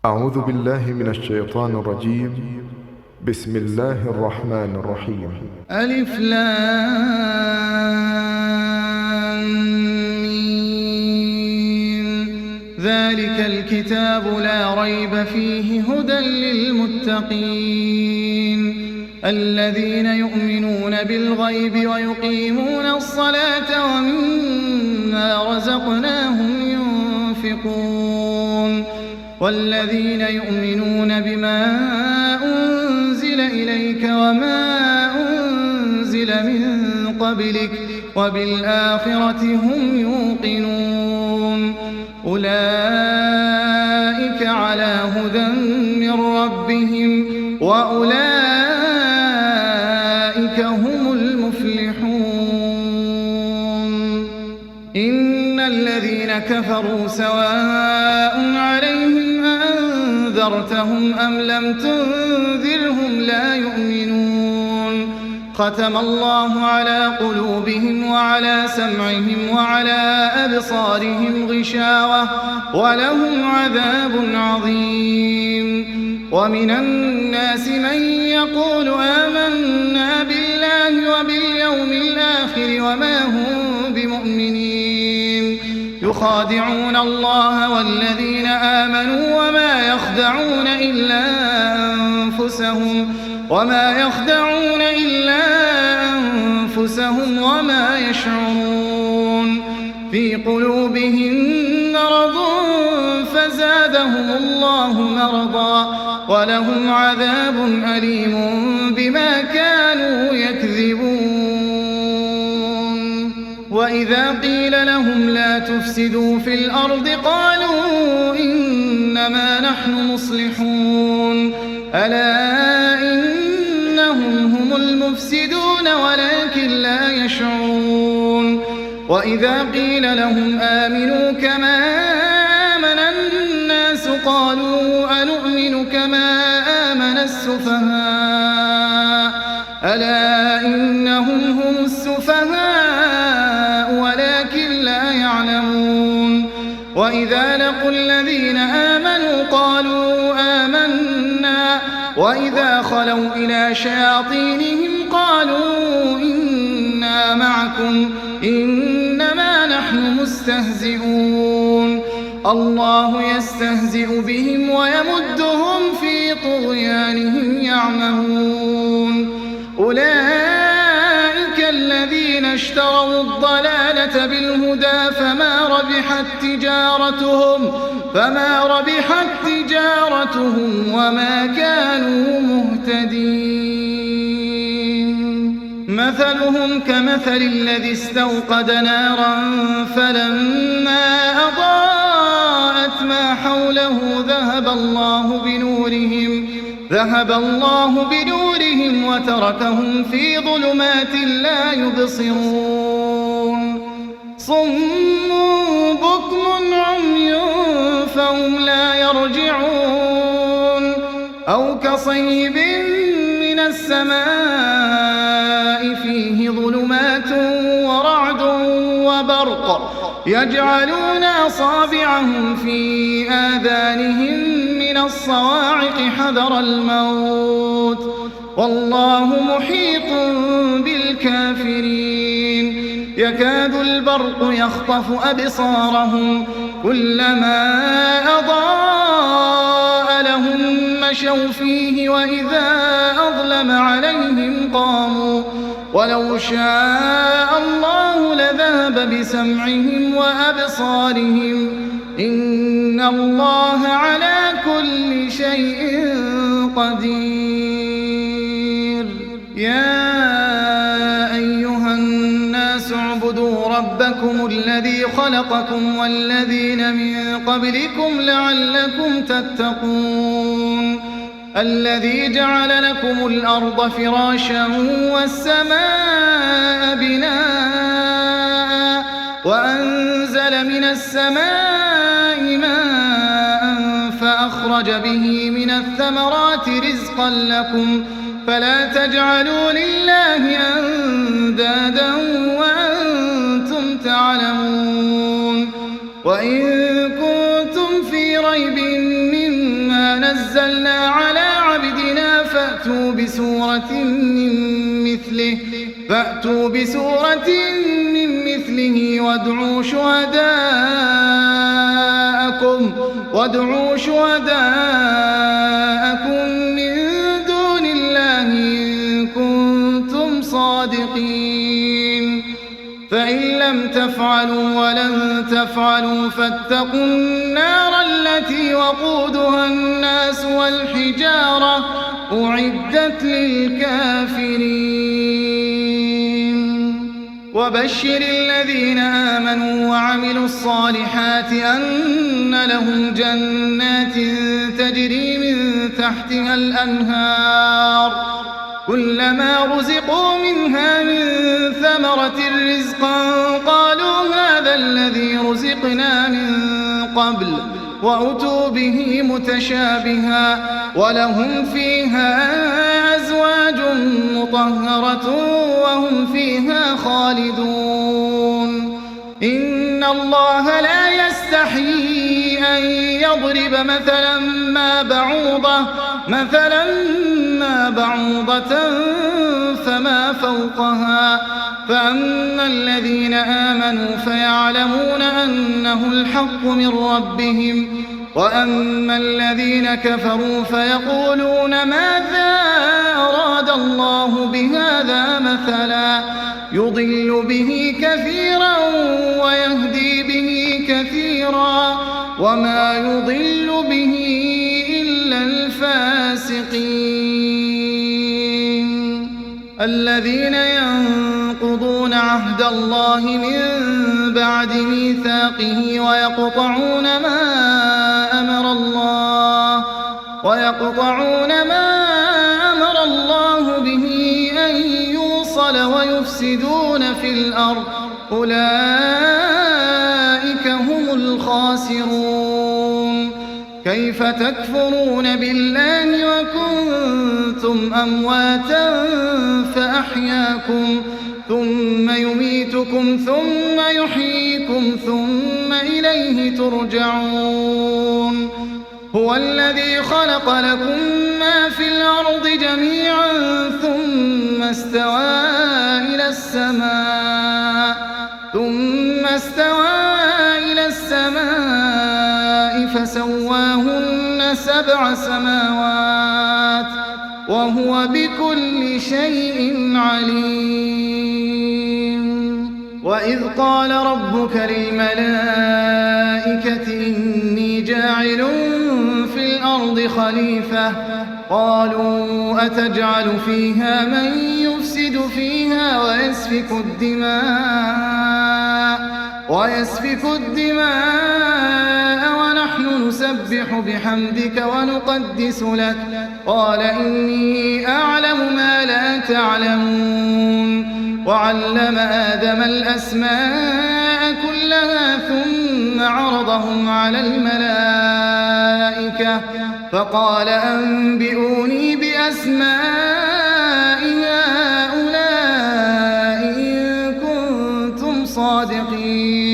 أعوذ بالله من الشيطان الرجيم. بسم الله الرحمن الرحيم. ألف لام ميم. ذلك الكتاب لا ريب فيه هدى للمتقين الذين يؤمنون بالغيب ويقيمون الصلاة ومما رزقناهم ينفقون والذين يؤمنون بما أنزل إليك وما أنزل من قبلك وبالآخرة هم يوقنون أولئك على هدى من ربهم وأولئك هم المفلحون. إن الذين كفروا سواء عليهم أنذرتهم أم لم تنذرهم لا يؤمنون. ختم الله على قلوبهم وعلى سمعهم وعلى أبصارهم غشاوة ولهم عذاب عظيم. ومن الناس من يقول آمنا بالله وباليوم الآخر وما هم بمؤمنين يخادعون الله والذين آمنوا وما يخدعون إلا أنفسهم وما يشعرون. في قلوبهم مرض فزادهم الله مرضا ولهم عذاب أليم بما كانوا يكذبون. وإذا قيل لهم لا تفسدوا في الأرض قالوا إنما نحن مصلحون ألا إنهم هم المفسدون ولكن لا يشعرون. وإذا قيل لهم آمنوا كما آمن الناس قالوا أنؤمن كما آمن السفهاء ألا إنهم هم السفهاء ولكن لا يعلمون. وإذا لقوا الذين آمنوا قالوا آمنا وإذا خلوا إلى شياطينهم قالوا إنا معكم إنما نحن مستهزئون. الله يستهزئ بهم ويمدهم في طغيانهم يعمهون. أولئك الذين اشتروا الضلالة بالهدى فما ربحت تجارتهم وما كانوا مهتدين. مثلهم كمثل الذي استوقد نارا فلما أضاءت ما حوله ذهب الله بنورهم وتركهم في ظلمات لا يبصرون. صم بكم عمي فهم لا يرجعون. أو كصيب من السماء فيه ظلمات ورعد وبرق يجعلون أصابعهم في آذانهم من الصواعق حذر الموت والله محيط بالكافرين. يكاد البرق يخطف أبصارهم كلما أضاء لهم مشوا فيه وإذا أظلم عليهم قاموا ولو شاء الله لذهب بسمعهم وأبصارهم إن الله على كل شيء قدير. يا أيها الناس اعبدوا ربكم الذي خلقكم والذين من قبلكم لعلكم تتقون. الذي جعل لكم الأرض فراشا والسماء بناء وأنزل من السماء ماء فأخرج به من الثمرات رزقا لكم فلا تجعلوا لله أندادا وأنتم تعلمون. وإن كنتم في ريب مما نزلنا على عبدنا فأتوا بسورة من مثله وادعوا شهداءكم من دون الله إن كنتم صادقين فإن لم تفعلوا ولن تفعلوا فاتقوا النار التي وقودها الناس والحجارة أعدت للكافرين وبشر الذين آمنوا وعملوا الصالحات أن لهم جنات تجري من تحتها الأنهار كلما رزقوا منها من ثمرة رزقا قالوا هذا الذي رزقنا من قبل وأتوا به متشابها ولهم فيها أزواج مطهرة وهم فيها خالدون إن الله لا يستحيي أن يضرب مثلا ما بعوضة فما فوقها فأما الذين آمنوا فيعلمون أنه الحق من ربهم وأما الذين كفروا فيقولون ماذا أراد الله بهذا مثلا يضل به كثيرا ويهدي به كثيرا وما يضل به إلا الفاسقين الذين ينقضون عهد الله من بعد ميثاقه ويقطعون ما أمر الله به أن يوصل ويفسدون في الأرض أولئك هم الخاسرون كيف تكفرون بالله وكنتم أمواتا فأحياكم ثم يميتكم ثم يحييكم ثم إليه ترجعون هو الذي خلق لكم ما في الأرض جميعا ثم استوى إلى السماء فسواهن 7 سماوات وهو بكل شيء عليم وإذ قال ربك للملائكة إني جاعل في الأرض خليفة قالوا أتجعل فيها من يفسد فيها ويسفك الدماء ونحن نسبح بحمدك ونقدس لك قال إني أعلم ما لا تعلمون وعلم آدم الأسماء كلها ثم عرضهم على الملائكة فقال أنبئوني بأسماء هؤلاء إن كنتم صادقين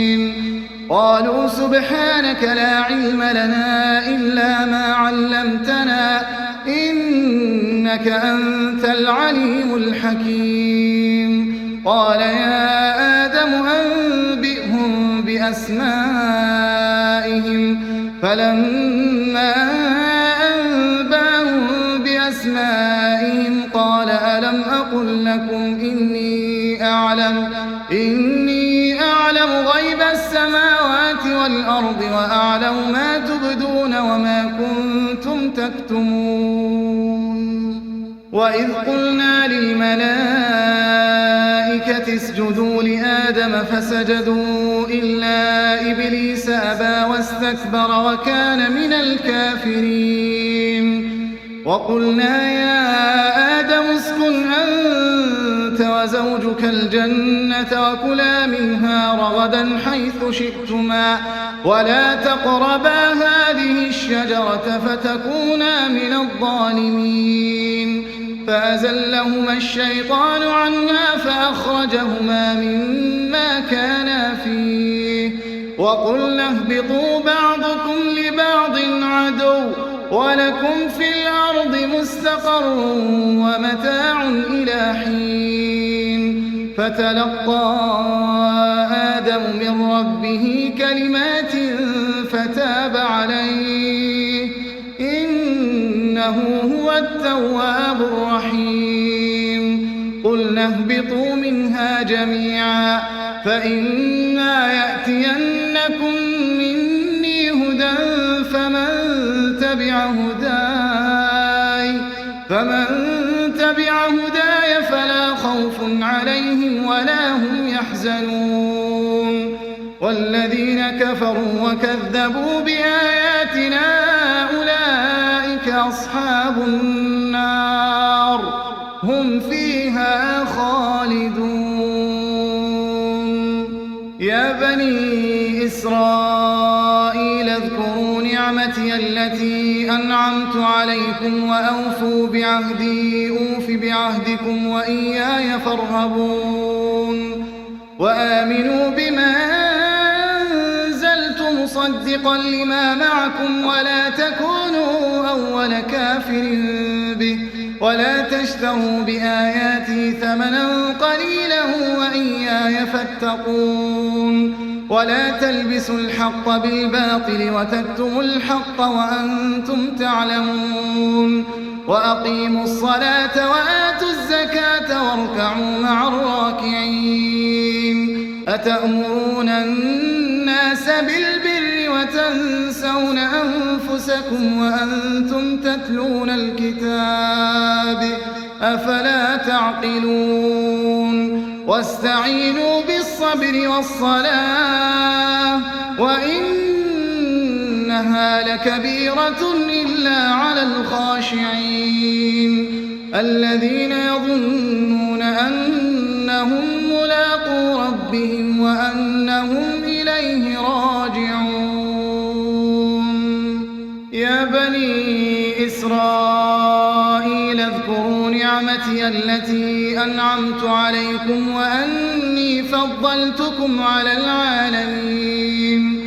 قالوا سبحانك لا علم لنا إلا ما علمتنا إنك أنت العليم الحكيم قال يا آدم أنبئهم بأسمائهم فلما أنبأهم بأسمائهم قال ألم أقل لكم إني أعلم غيب السماوات والأرض وأعلم ما تبدون وما كنتم تكتمون وإذ قلنا للملائكة اسجدوا لآدم فسجدوا إلا إبليس أبى واستكبر وكان من الكافرين وقلنا يا آدم اسكن أنت وزوجك الجنة وكلا منها رغدا حيث شئتما ولا تقربا هذه الشجرة فتكونا من الظالمين فأزلهما الشيطان عنها فأخرجهما مما كانا فيه وقلنا اهبطوا بعضكم لبعض عدو ولكم في الأرض مستقر ومتاع إلى حين فتلقى آدم من ربه كلمات فتاب عليه إنه هو التواب الرحيم قلنا اهبطوا منها جميعا فإما يأتينكم مني هدى فمن تبع هداي فلا خوف عليهم ولا هم يحزنون والذين كفروا وكذبوا بآياتنا أولئك أصحاب النار هم فيها خالدون يا بني إسرائيل اذكروا نعمتي التي أنعمت عليكم وأوفوا بعهدي أوف بعهدكم وإياي فارهبون وآمنوا بما أنزلت مصدقا لما معكم ولا تكونوا أول كافر به ولا تشتروا بآياتي ثمنا قليلا وإياي فاتقون ولا تلبسوا الحق بالباطل وتكتموا الحق وأنتم تعلمون وأقيموا الصلاة وآتوا الزكاة واركعوا مع الراكعين أتأمرون الناس بالبر وتنسون أنفسكم وأنتم تتلون الكتاب أفلا تعقلون واستعينوا بالصبر والصلاة وإنها لكبيرة إلا على الخاشعين الذين يظنون أنهم ملاقو ربهم وأنهم إليه راجعون يا بني إسرائيل اذكروا نعمتي التي أنعمت عليكم وأني فضلتكم على العالمين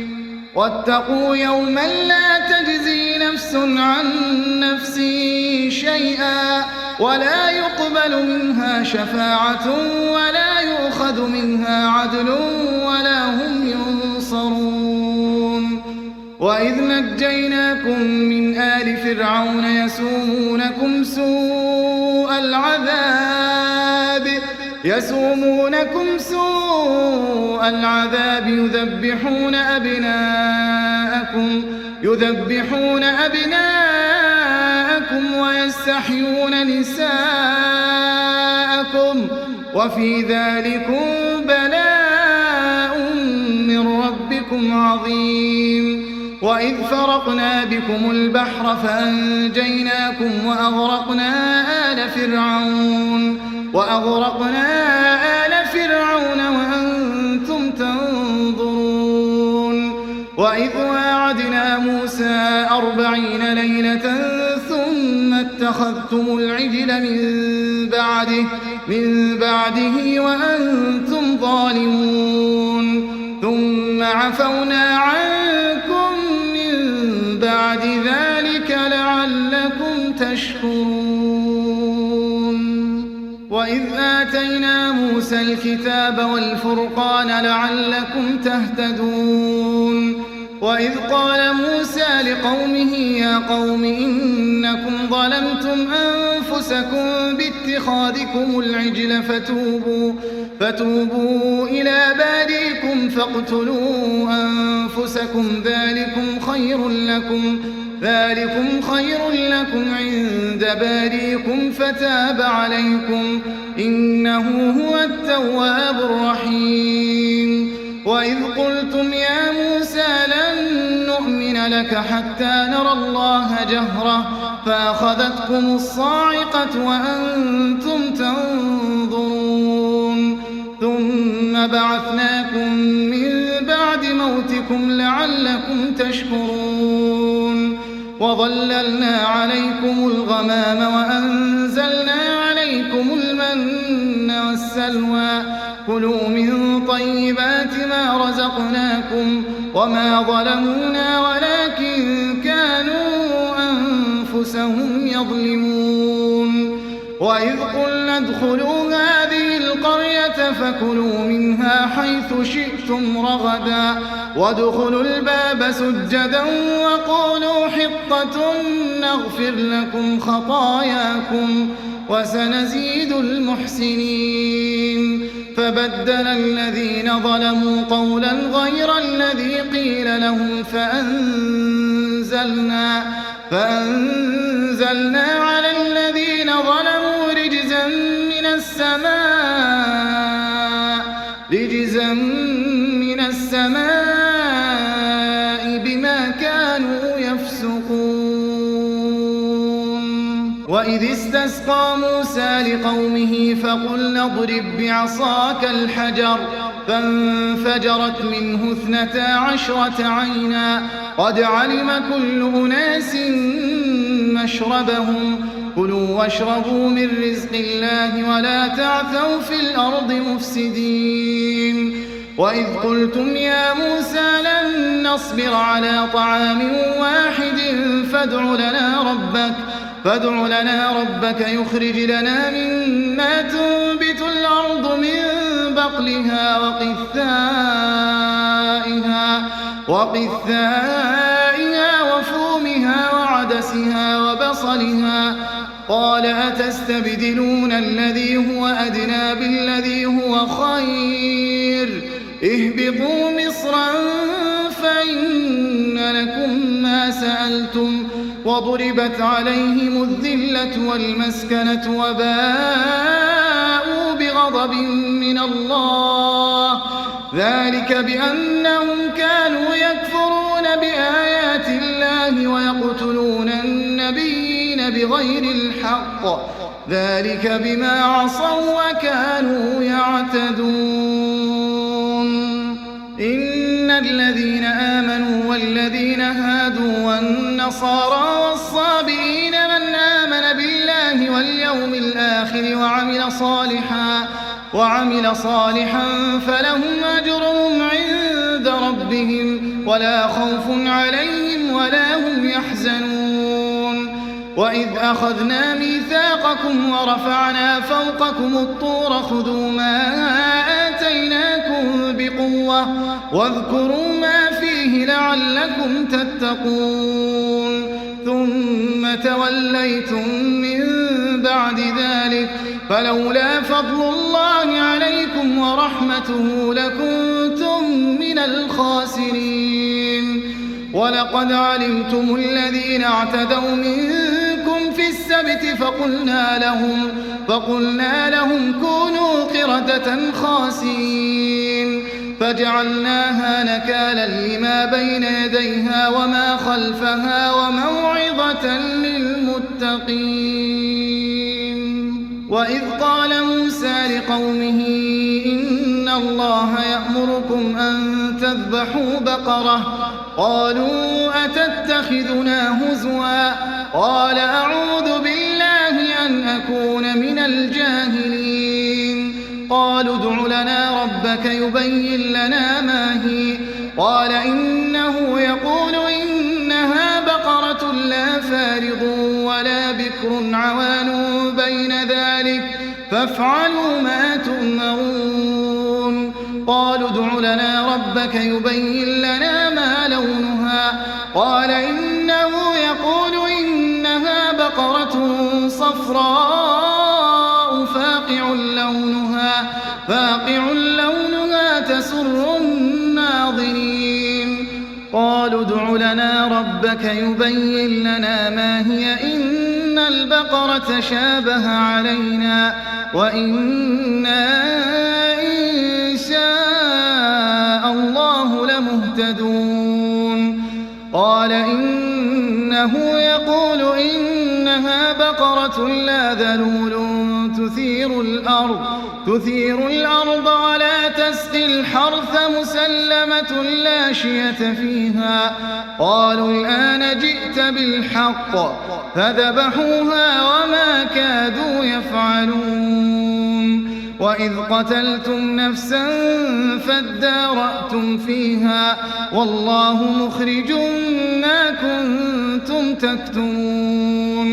واتقوا يوما لا تجزي نفس عن نفس شيئا ولا يقبل منها شفاعة ولا يؤخذ منها عدل ولا هم ينصرون وإذ نجيناكم من آل فرعون يسومونكم سوء العذاب يذبحون أبناءكم ويستحيون نساءكم وفي ذلكم بلاء من ربكم عظيم وإذ فرقنا بكم البحر فأنجيناكم وأغرقنا آل فرعون وأنتم تنظرون وإذ واعدنا موسى 40 ليلة ثم اتخذتم العجل من بعده وأنتم ظالمون ثم عفونا عنكم من بعد ذلك لعلكم تشكرون وإذ آتينا موسى الكتاب والفرقان لعلكم تهتدون وإذ قال موسى لقومه يا قوم إنكم ظلمتم أنفسكم باتخاذكم العجل فتوبوا إلى بارئكم فاقتلوا أنفسكم ذلكم خير لكم عند بارئكم فتاب عليكم إنه هو التواب الرحيم وإذ قلتم يا موسى لن نؤمن لك حتى نرى الله جهرة فأخذتكم الصاعقة وأنتم تنظرون ثم بعثناكم من بعد موتكم لعلكم تشكرون وظللنا عليكم الغمام وأنزلنا عليكم المن والسلوى كلوا من طيبات ما رزقناكم وما ظلمونا ولكن كانوا أنفسهم يظلمون وإذ قلنا ادخلوا هذه القرية فكلوا منها حيث شئتم رغدا وادخلوا الباب سجدا وقولوا حطة نغفر لكم خطاياكم وسنزيد المحسنين فبدل الذين ظلموا قولا غير الذي قيل لهم فأنزلنا على الذين ظلموا رجزا من السماء بما كانوا يفسقون وإذ استسقى موسى لقومه فقلنا اضرب بعصاك الحجر فانفجرت منه 12 عينا قد علم كل أناس مشربهم كلوا واشربوا من رزق الله ولا تعثوا في الأرض مفسدين وإذ قلتم يا موسى لن نصبر على طعام واحد فادع لنا ربك يخرج لنا مما تنبت الأرض من بقلها وقثائها وفومها وعدسها وبصلها قال أتستبدلون الذي هو أدنى بالذي هو خير اهبطوا مصرا فإن لكم ما سألتم وضربت عليهم الذلة والمسكنة وباءوا بغضب من الله ذلك بأنهم كانوا يكفرون بآيات الله ويقتلون النبيين بغير الحق ذلك بما عصوا وكانوا يعتدون إن الذين آمنوا والذين هادوا والنصارى والصابئين من آمن بالله واليوم الآخر وعمل صالحا فلهم أجرهم عند ربهم ولا خوف عليهم ولا هم يحزنون وإذ أخذنا ميثاقكم ورفعنا فوقكم الطور خذوا ما آتيناكم بقوة واذكروا ما فيه لعلكم تتقون ثم توليتم من بعد ذلك فلولا فضل الله عليكم ورحمته لكنتم من الخاسرين ولقد علمتم الذين اعتدوا منكم في السبت فقلنا لهم كونوا قردة خاسئين فجعلناها نكالا لما بين يديها وما خلفها وموعظة للمتقين وإذ قال موسى لقومه إن الله يأمركم أن تذبحوا بقرة قالوا أتتخذنا هزوا قال أعوذ بالله أن أكون من الجاهلين قالوا ادع لنا ربك يبين لنا ما هي قال إنه يقول إنها بقرة لا فارض ولا بكر عوان بين ذلك فافعلوا ما تؤمرون قالوا ادع لنا ربك يبين لنا ما لونها قال إنه يقول إنها بقرة صفراء فاقع لونها تسر الناظرين قالوا ادع لنا ربك يبين لنا ما هي إن البقرة شابه علينا وإنا إن شاء الله لمهتدون قال إنه يقول إنها بقرة لا ذلول تثير الأرض ولا تسقي الحرث مسلمة لا شية فيها قالوا الآن جئت بالحق فذبحوها وما كادوا يفعلون وإذ قتلتم نفسا فادارأتم فيها والله مخرج ما كنتم تكتمون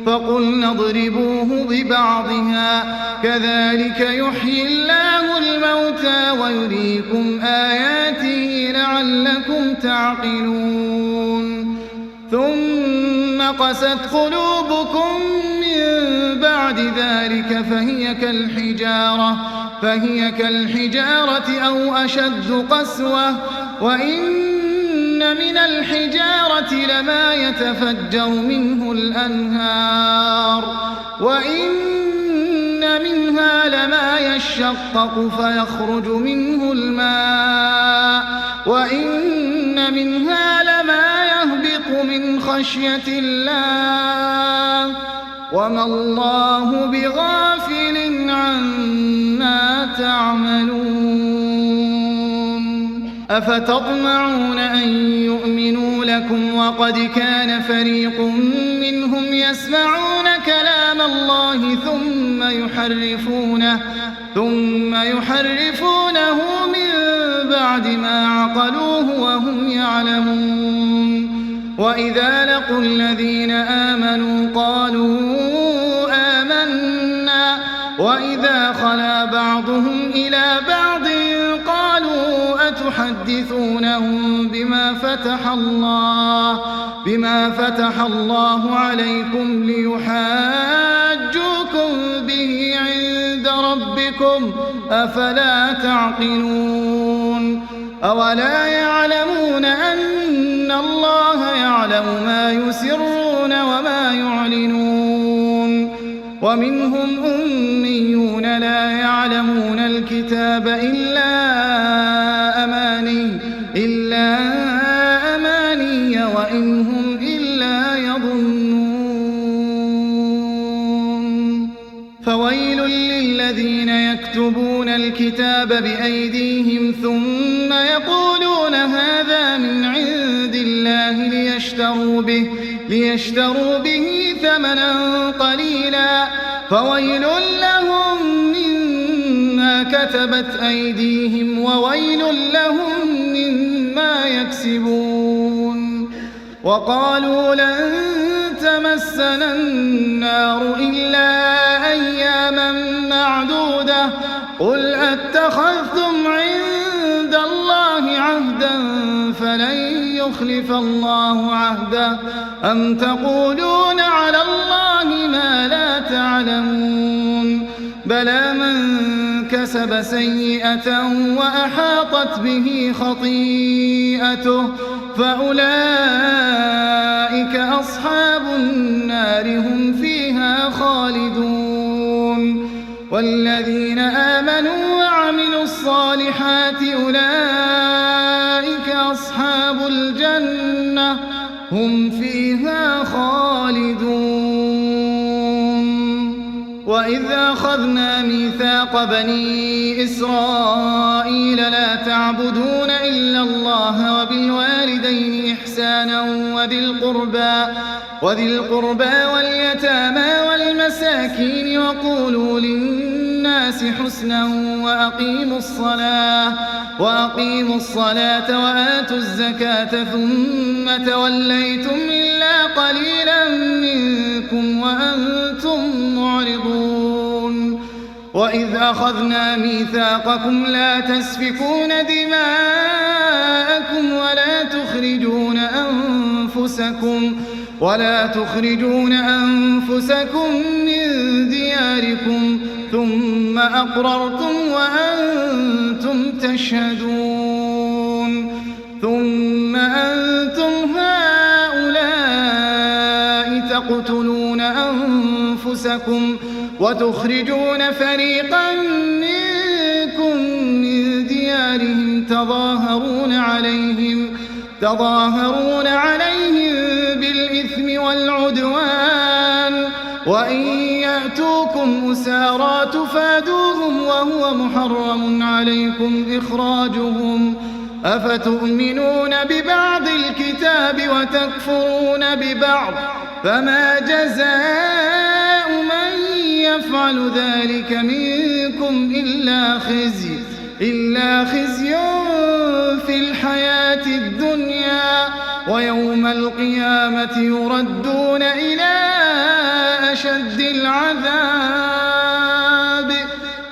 فقلنا اضربوه ببعضها كذلك يحيي الله الموتى ويريكم آياته لعلكم تعقلون ثم قست قلوبكم من بعد ذلك فهي كالحجارة أو أشد قسوة وإن من الحجارة لما يتفجر منه الأنهار وإن منها لما يشقق فيخرج منه الماء وإن منها لما يهبط من خشية الله وما الله بغافل عما تعملون أفتطمعون أن يؤمنوا لكم وقد كان فريق منهم يسمعون كلام الله ثم يحرفونه من بعد ما عقلوه وهم يعلمون وإذا لقوا الذين آمنوا قالوا آمنا وإذا خلا بعضهم إلى بعض قالوا أتحدثونهم بما فتح الله عليكم ليحاجوكم به عند ربكم أفلا تعقلون أولا يعلمون أن الله يعلم ما يسرون وما يعلنون ومنهم أميون لا يعلمون الكتاب إلا أماني وإن هم إلا يظنون فويل للذين يكتبون الكتاب بأيديهم ثم يقولون هذا من عند الله ليشتروا به ثمنا قليلا فويل لهم مما كتبت أيديهم وويل لهم مما يكسبون وقالوا لن تمسنا النار إلا أياما معدودة قل أتخذتم عند الله عهدا فلن يخلف الله عهده أم تقولون على الله ما لا تعلمون بلى من كسب سيئة وأحاطت به خطيئته فأولئك أصحاب النار هم فيها خالدون والذين آمنوا وعملوا الصالحات أولئك أصحاب الجنة هم فيها خالدون وإذ أخذنا ميثاق بني إسرائيل لا تعبدون إلا الله وبالوالدين إحسانا وذي القربى واليتامى والمساكين وقولوا للناس حسنا وأقيموا الصلاة وآتوا الزكاة ثم توليتم إلا قليلا منكم وأنتم معرضون وإذ أخذنا ميثاقكم لا تسفكون دماءكم ولا تخرجون أنفسكم من دياركم ثم أقررتم وأنتم تشهدون ثم أنتم هؤلاء تقتلون أنفسكم وتخرجون فريقا منكم من ديارهم تظاهرون عليهم بالإثم والعدوان وإن يأتوكم أسارى تفادوهم وهو محرم عليكم إخراجهم أفتؤمنون ببعض الكتاب وتكفرون ببعض فما جزاء من يفعل ذلك منكم إلا خزي في الحياة الدنيا ويوم القيامة يردون إلى أشد العذاب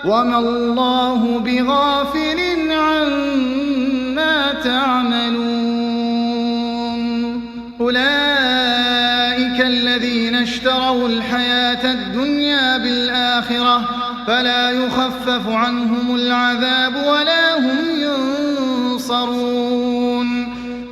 وما الله بغافل عما تعملون أولئك الذين اشتروا الحياة الدنيا بالآخرة فلا يخفف عنهم العذاب ولا هم ينصرون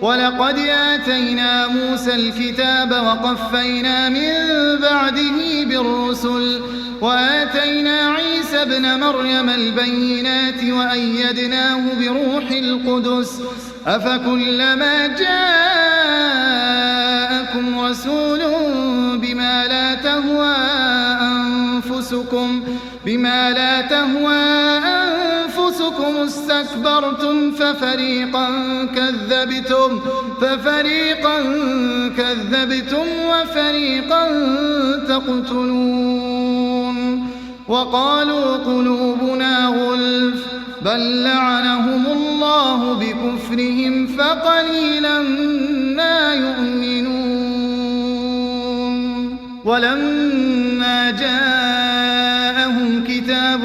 ولقد آتينا موسى الكتاب وقفينا من بعده بالرسل وآتينا عيسى ابن مريم البينات وأيدناه بروح القدس أفكلما جاءكم رسول بما لا تهوى أنفسكم استكبرتم ففريقا كذبتم وفريقا تقتلون وقالوا قلوبنا غلف بل لعنهم الله بكفرهم فقليلا ما يؤمنون ولما جاءهم كتاب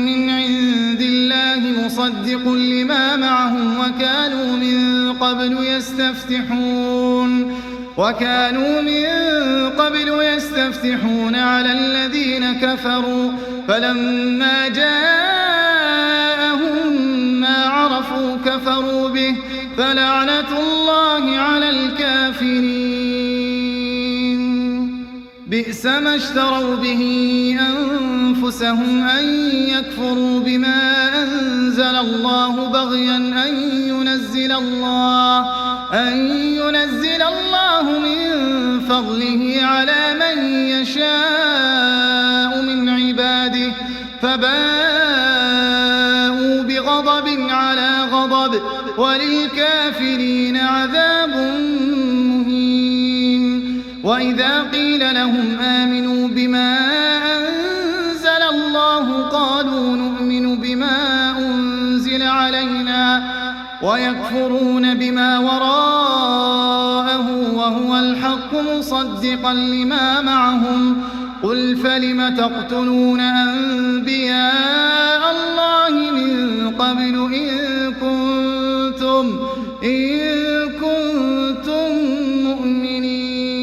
من عند الله مصدق لما معهم وكانوا من قبل يستفتحون على الذين كفروا فلما جاءهم ما عرفوا كفروا به فلعنة الله على الكافرين بئس ما اشتروا به أنفسهم أن يكفروا بما أنزل الله بغيا أن ينزل الله من فضله على من يشاء من عباده فباءوا بغضب على غضب وللكافرين عذاب مهين وإذا قيل لهم آمنوا بما أنزل الله قالوا نؤمن بما أنزل علينا ويكفرون بما وراءه وهو الحق مصدقا لما معهم قل فلم تقتلون أنبياء الله من قبل إن كنتم مؤمنين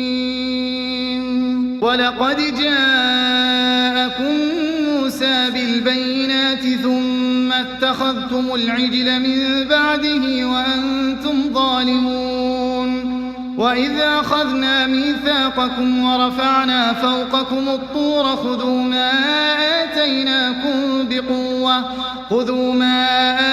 ولقد جاءكم موسى بالبينات ثم اتخذتم العجل من بعده وأنتم ظالمون وإذ أخذنا ميثاقكم ورفعنا فوقكم الطور خذوا ما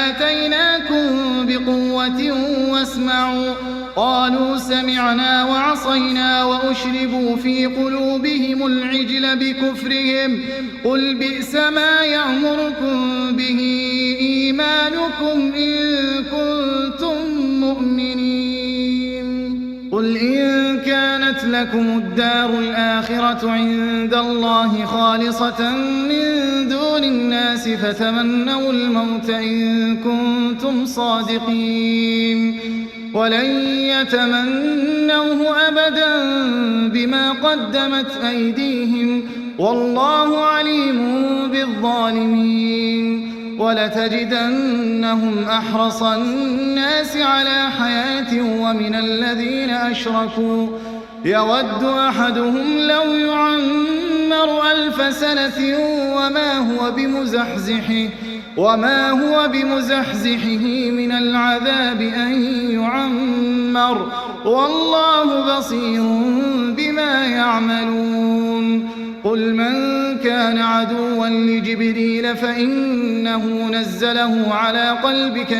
آتيناكم بقوة واسمعوا قالوا سمعنا وعصينا وأشربوا في قلوبهم العجل بكفرهم قل بئس ما يأمركم به إيمانكم إن كنتم مؤمنين قل إن كانت لكم الدار الآخرة عند الله خالصة من دون الناس فتمنوا الموت إن كنتم صادقين ولن يتمنوه أبدا بما قدمت أيديهم والله عليم بالظالمين ولتجدنهم أحرص الناس على حياة ومن الذين أشركوا يود أحدهم لو يعمر 1000 سنة وما هو بمزحزحه من العذاب أن يعمر والله بصير بما يعملون قل من كان عدوا لجبريل فإنه نزله على قلبك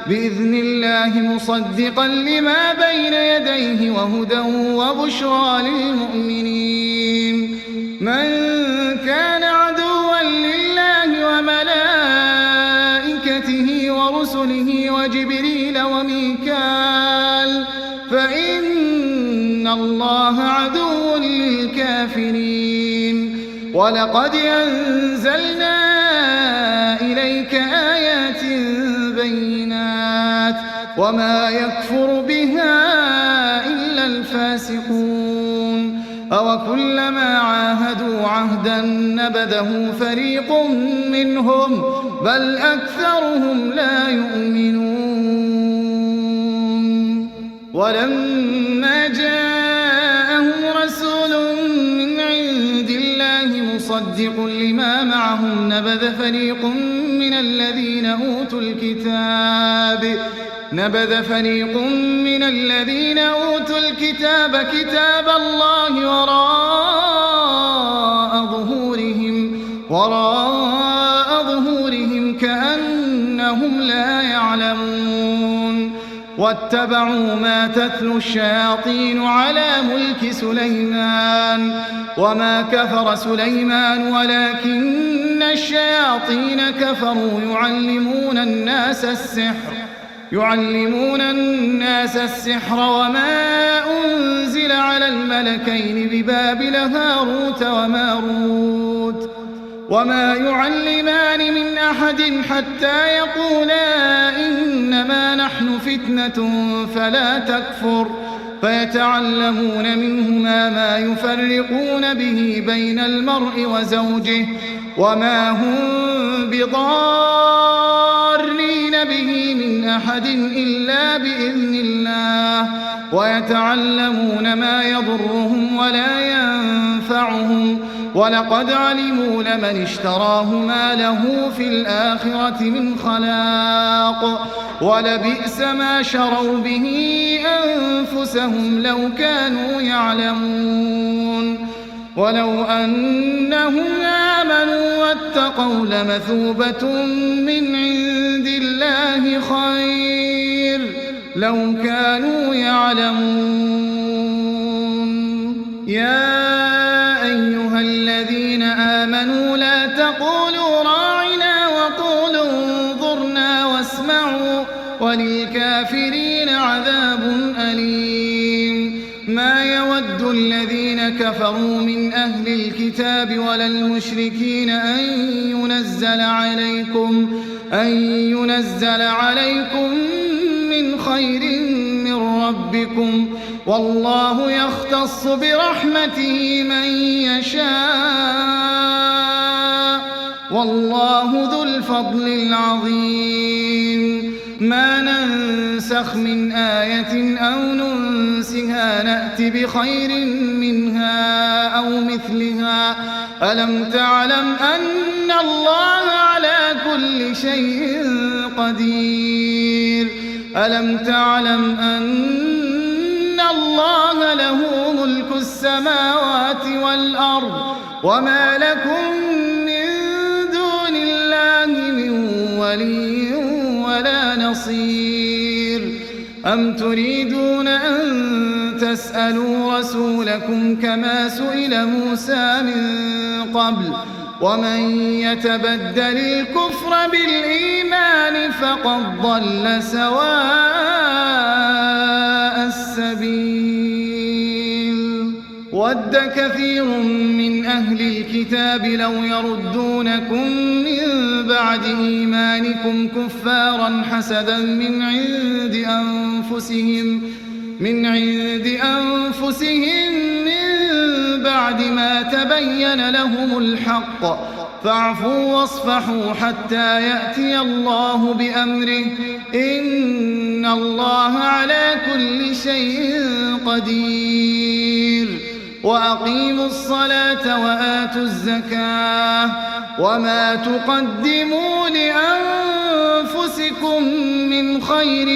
بإذن الله مصدقا لما بين يديه وهدى وبشرى للمؤمنين من كان عدوا لله وملائكته ورسله وجبريل وميكال فإن الله عدو للكافرين ولقد أنزلنا إليك آيات بينات وما يكفر بها إلا الفاسقون أوكلما عاهدوا عهدا نبذه فريق منهم بل أكثرهم لا يؤمنون ولما جاءهم رسول من عند الله مصدق لما معهم نبذ فريق من الذين أوتوا الكتاب كتاب الله وراء ظهورهم كأنهم لا يعلمون واتبعوا ما تتلو الشياطين على ملك سليمان وما كفر سليمان ولكن الشياطين كفروا يعلمون الناس السحر وما أنزل على الملكين ببابل هاروت وماروت وما يعلمان من أحد حتى يقولا إنما نحن فتنة فلا تكفر فيتعلمون منهما ما يفرقون به بين المرء وزوجه وما هم بضارين به من أحد إلا بإذن الله ويتعلمون ما يضرهم ولا ينفعهم ولقد علموا لمن اشتراه ما له في الآخرة من خلاق ولبئس ما شروا به أنفسهم لو كانوا يعلمون ولو أنهم آمنوا واتقوا لمثوبة من عند الله خير لو كانوا يعلمون يا أيها الذين آمنوا لا تقولوا راعنا وقولوا انظرنا واسمعوا وللكافرين عذاب أليم ما يود الذين كفروا من أهل الكتاب ولا المشركين أن ينزل عليكم من خير من ربكم والله يختص برحمته من يشاء والله ذو الفضل العظيم ما ننسخ من آية أو ننسها نأت بخير منها أو مثلها ألم تعلم أن الله على كل شيء قدير ألم تعلم أن الله له ملك السماوات والأرض وما لكم من دون الله من ولي ولا نصير أم تريدون أن تسألوا رسولكم كما سئل موسى من قبل ومن يتبدل الكفر بالإيمان فقد ضل سواء السبيل ود كثير من أهل الكتاب لو يردونكم من بعد إيمانكم كفارا حسدا من عند أنفسهم من بعد ما تبين لهم الحق فاعفوا واصفحوا حتى يأتي الله بأمره إن الله على كل شيء قدير وأقيموا الصلاة وآتوا الزكاة وما تقدموا لأنفسكم من خير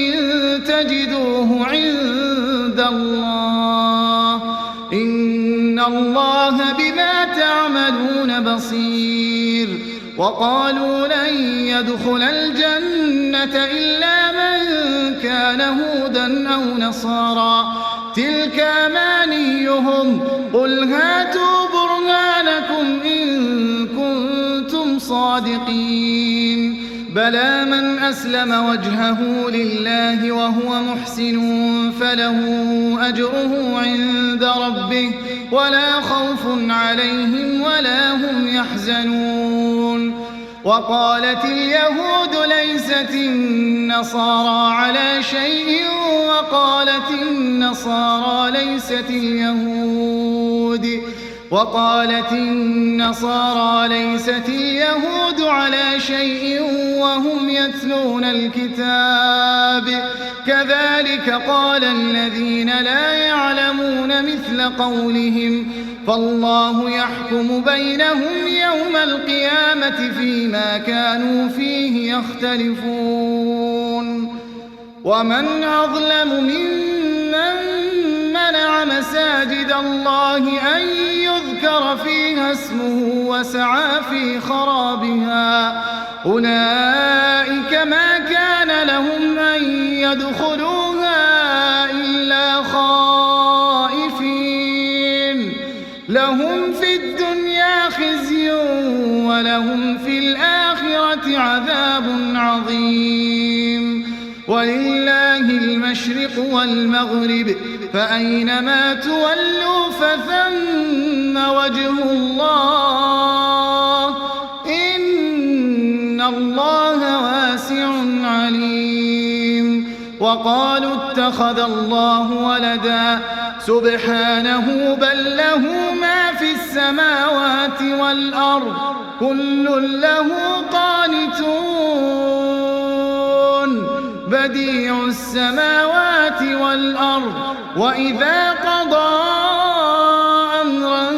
تجدوه عند الله إن الله بما تعملون بصير وقالوا لن يدخل الجنة إلا من كان هودا أو نصارى تلك أمانيهم قل هاتوا برهانكم إن كنتم صادقين بلى من أسلم وجهه لله وهو محسن فله أجره عند ربه ولا خوف عليهم ولا هم يحزنون وقالت اليهود ليست النصارى على شيء وقالت النصارى ليست اليهود وقالت النصارى ليست اليهود على شيء وهم يتلون الكتاب كذلك قال الذين لا يعلمون مثل قولهم فالله يحكم بينهم يوم القيامة فيما كانوا فيه يختلفون ومن أظلم ممن منع مساجد الله أن يذكر فيها اسمه وسعى في خرابها أولئك ما كان لهم أن يدخلوها إلا خائفين لهم في الدنيا خزي ولهم في الآخرة عذاب عظيم ولله المشرق والمغرب فأينما تولوا فثم وجه الله إن الله واسع عليم وقالوا اتخذ الله ولدا سبحانه بل له ما في السماوات والأرض كل له قانتون بديع السماوات والأرض وإذا قضى أمرا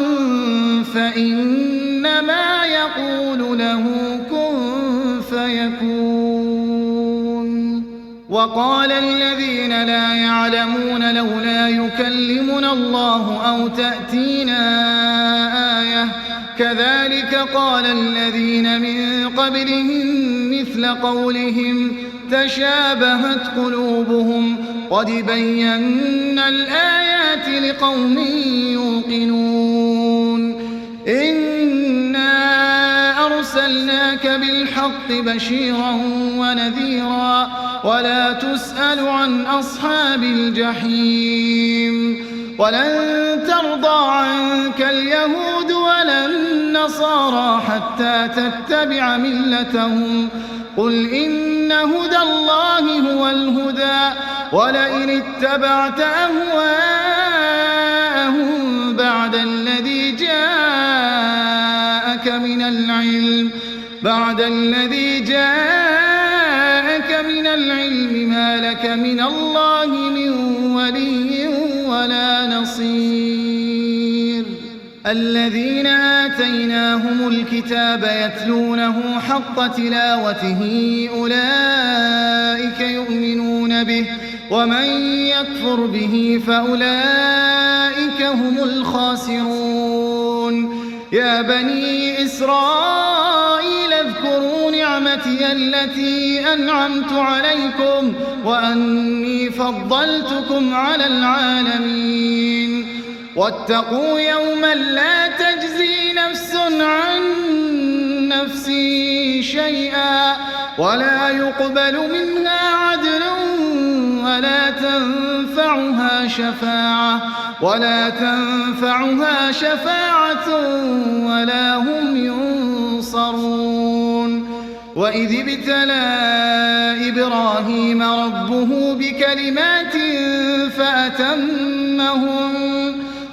فإنما يقول له كن فيكون وقال الذين لا يعلمون لولا يكلمنا الله أو تأتينا آية كذلك قال الذين من قبلهم مثل قولهم تشابهت قلوبهم قد بينا الآيات لقوم يوقنون إنا أرسلناك بالحق بشيرا ونذيرا ولا تسأل عن أصحاب الجحيم ولن ترضى عنك اليهود ولا النصارى حتى تتبع ملتهم قل إن هدى الله هو الهدى ولئن اتبعت أهواءهم بعد الذي جاءك من العلم ما لك من الله من ولي ولا نصير الذين آتيناهم الكتاب يتلونه حق تلاوته أولئك يؤمنون به ومن يكفر به فأولئك هم الخاسرون يا بني إسرائيل اذكروا نعمتي التي أنعمت عليكم وأني فضلتكم على العالمين واتقوا يوما لا تجزي نفس عن نفس شيئا ولا يقبل منها عدل ولا تنفعها شفاعة ولا هم ينصرون وإذ ابتلى إبراهيم ربه بكلمات فأتمهم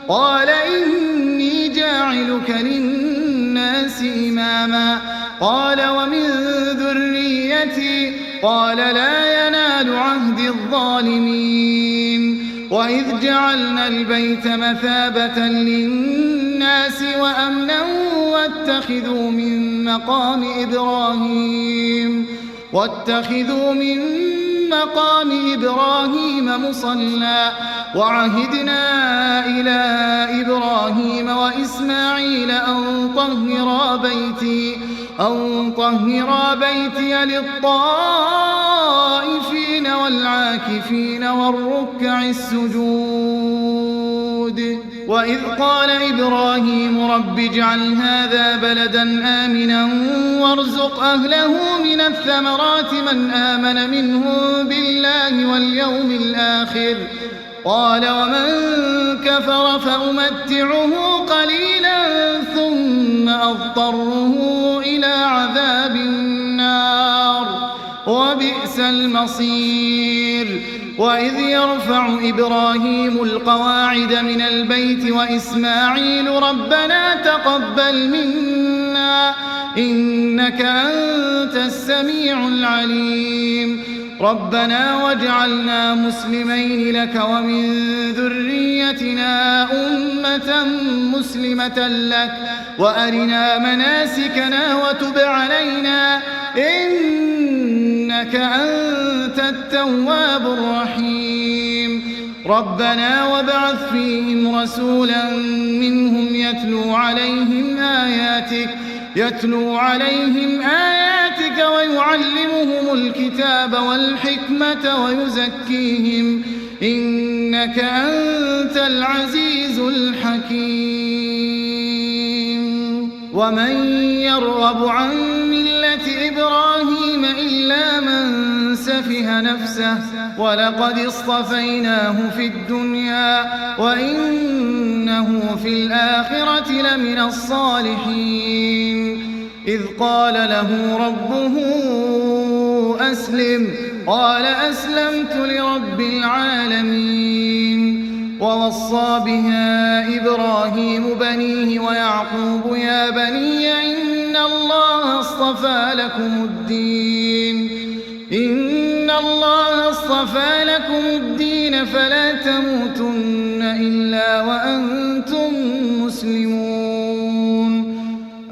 قال إني جاعلك للناس إماما قال ومن ذريتي قال لا ينال عهد الظالمين وإذ جعلنا البيت مثابة للناس وأمنا واتخذوا من مقام إبراهيم مصلى وعهدنا إلى إبراهيم وإسماعيل أن طهرا بيتي للطائفين والعاكفين والركع السجود وإذ قال إبراهيم رب اجعل هذا بلدا آمنا وارزق أهله من الثمرات من آمن منهم بالله واليوم الآخر قال ومن كفر فأمتعه قليلا ثم أضطره إلى عذاب النار وبئس المصير وإذ يرفع إبراهيم القواعد من البيت وإسماعيل ربنا تقبل منا إنك أنت السميع العليم ربنا واجعلنا مسلمين لك ومن ذريتنا أمة مسلمة لك وأرنا مناسكنا وتب علينا إنك أنت التواب الرحيم ربنا وابعث فيهم رسولا منهم يتلو عليهم آياتك ويعلمهم الكتاب والحكمة ويزكيهم إنك أنت العزيز الحكيم ومن يرغب عن ملة إبراهيم إلا من سفه نفسه ولقد اصطفيناه في الدنيا وإنه في الآخرة لمن الصالحين إذ قال له ربه أسلم قال أسلمت لرب العالمين ووصى بها إبراهيم بنيه ويعقوب يا بني إن الله اصطفى لكم الدين فلا تموتن إلا وأنتم مسلمون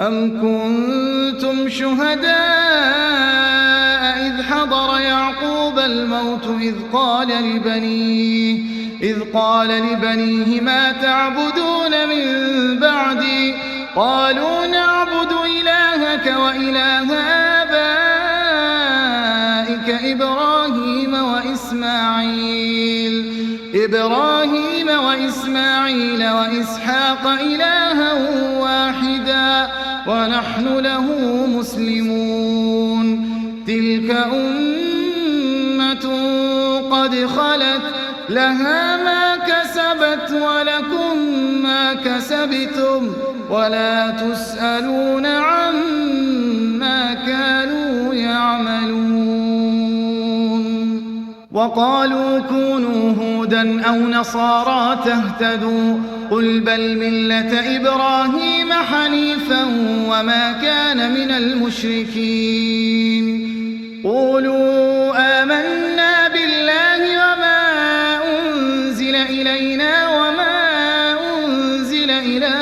أم كنتم شهداء إذ حضر يعقوب الموت إذ قال لبنيه ما تعبدون من بعدي قالوا نعبد إلهك وإله آبائك إبراهيم وإسماعيل وإسحاق إلها واحدا ونحن له مسلمون تلك أمة قد خلت لها ما كسبت ولكم ما كسبتم ولا تسألون عما كانوا يعملون وقالوا كونوا هودا أو نصارى تهتدوا قل بل ملة إبراهيم حنيفا وما كان من المشركين قولوا آمنا بالله وما أنزل إلينا وما أنزل إلى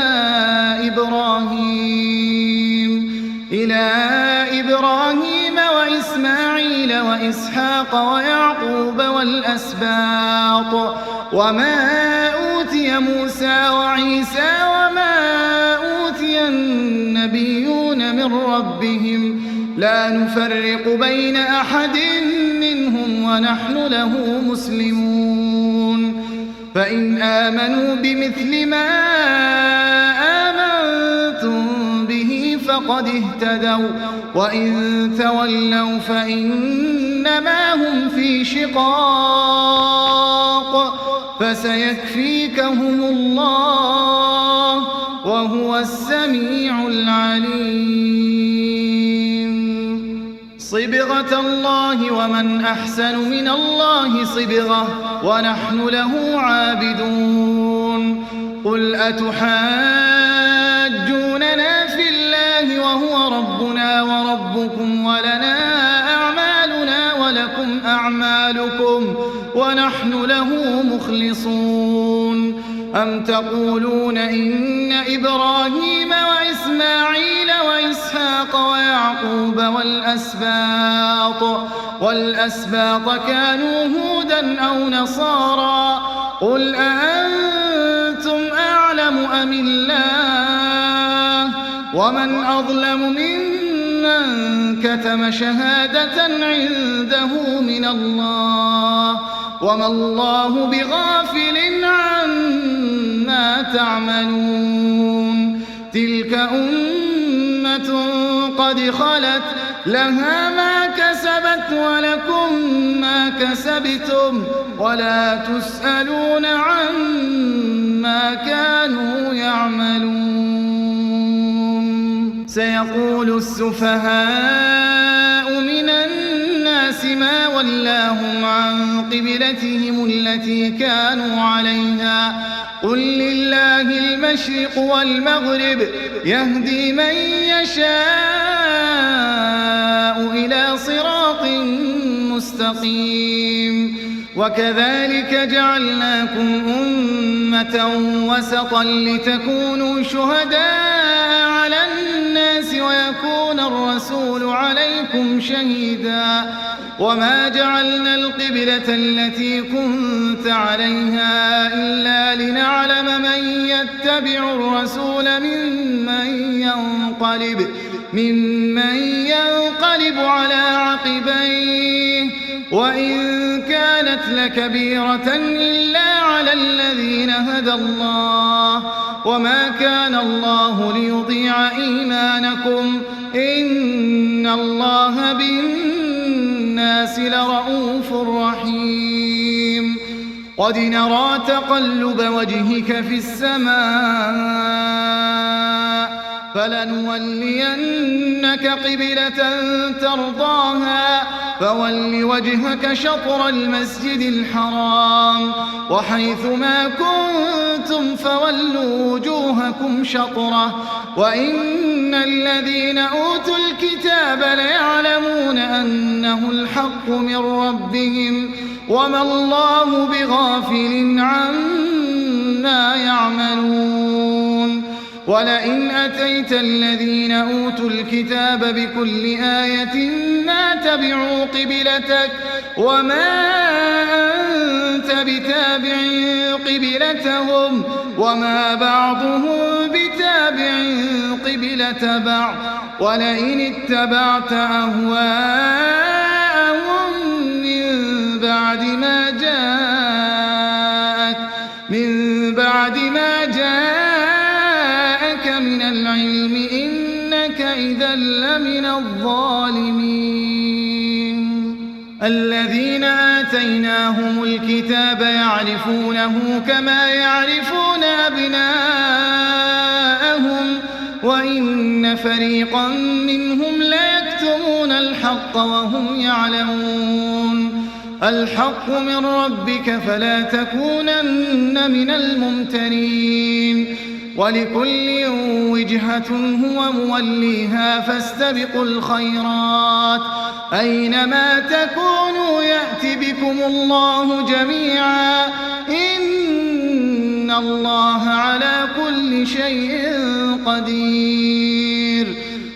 إبراهيم وإسماعيل وإسحاق ويعقوب والأسباط وما أوتي موسى وعيسى وما أوتي النبيون من ربهم لا نفرق بين أحد منهم ونحن له مسلمون فإن آمنوا بمثل ما آمنتم به فقد اهتدوا وإن تولوا فإنما هم في شقاق فسيكفيكهم الله وهو السميع العليم صبغة الله ومن أحسن من الله صبغة ونحن له عابدون قل أتحاجوننا في الله وهو ربنا وربكم ولنا أعمالنا ولكم أعمالكم ونحن له مخلصون أم تقولون إن إبراهيم وإسماعيل وإسحاق ويعقوب والأسباط كانوا هودا أو نصارى قل أأنتم أعلم أم الله ومن أظلم ممن كتم شهادة عنده من الله وما الله بغافل عما تعملون تلك أمة قد خلت لها ما كسبت ولكم ما كسبتم ولا تسألون عما كانوا يعملون سيقول السفهاء من الناس ما ولاهم عن قبلتهم التي كانوا عليها قل لله المشرق والمغرب يهدي من يشاء إلى صراط مستقيم وكذلك جعلناكم أمة وسطا لتكونوا شهداء على الناس ويكون الرسول عليكم شهيدا وما جعلنا القبلة التي كنت عليها إلا لنعلم من يتبع الرسول ممن ينقلب على عقبيه وإن كانت لكبيرة إلا على الذين هدى الله وما كان الله ليضيع إيمانكم إن الله بالناس لرؤوف رحيم قد نرى تقلب وجهك في السماء فلنولينك قبلة ترضاها فول وجهك شطر المسجد الحرام وحيث ما كنتم فولوا وجوهكم شطره وإن الذين أوتوا الكتاب ليعلمون أنه الحق من ربهم وما الله بغافل عما يعملون ولئن أتيت الذين أوتوا الكتاب بكل آية ما تبعوا قبلتك وما أنت بتابع قبلتهم وما بعضهم بتابع قبلة بعض ولئن اتبعت أهواءهم من بعد ما جاءك من العلم إنك إذا لمن الظالمين الذين آتيناهم الكتاب يعرفونه كما يعرفون أبناءهم وإن فريقا منهم ليكتمون الحق وهم يعلمون الحق من ربك فلا تكونن من الممترين ولكل وجهة هو موليها فاستبقوا الخيرات أينما تكونوا يأت بكم الله جميعا إن الله على كل شيء قدير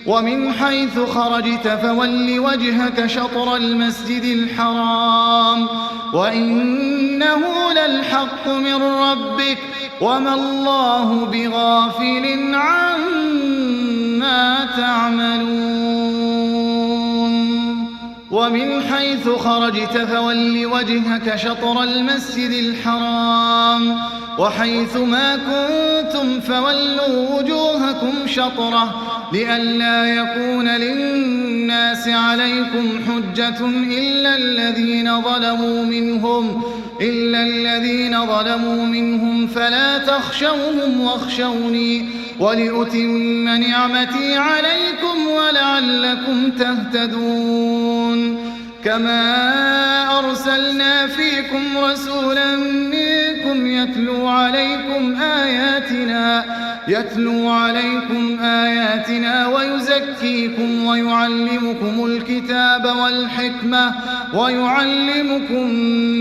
ومن حيث خرجت فول وجهك شطر المسجد الحرام وإنه للحق من ربك وما الله بغافل عما تعملون ومن حيث خرجت فول وجهك شطر المسجد الحرام وحيث ما كنتم فولوا وجوهكم شطره لئلا يكون للناس عليكم حجة إلا الذين ظلموا منهم فلا تخشوهم واخشوني ولأتم نعمتي عليكم ولعلكم تهتدون كما أرسلنا فيكم رسولا منكم يتلو عليكم آياتنا ويزكيكم ويعلمكم الكتاب والحكمة ويعلمكم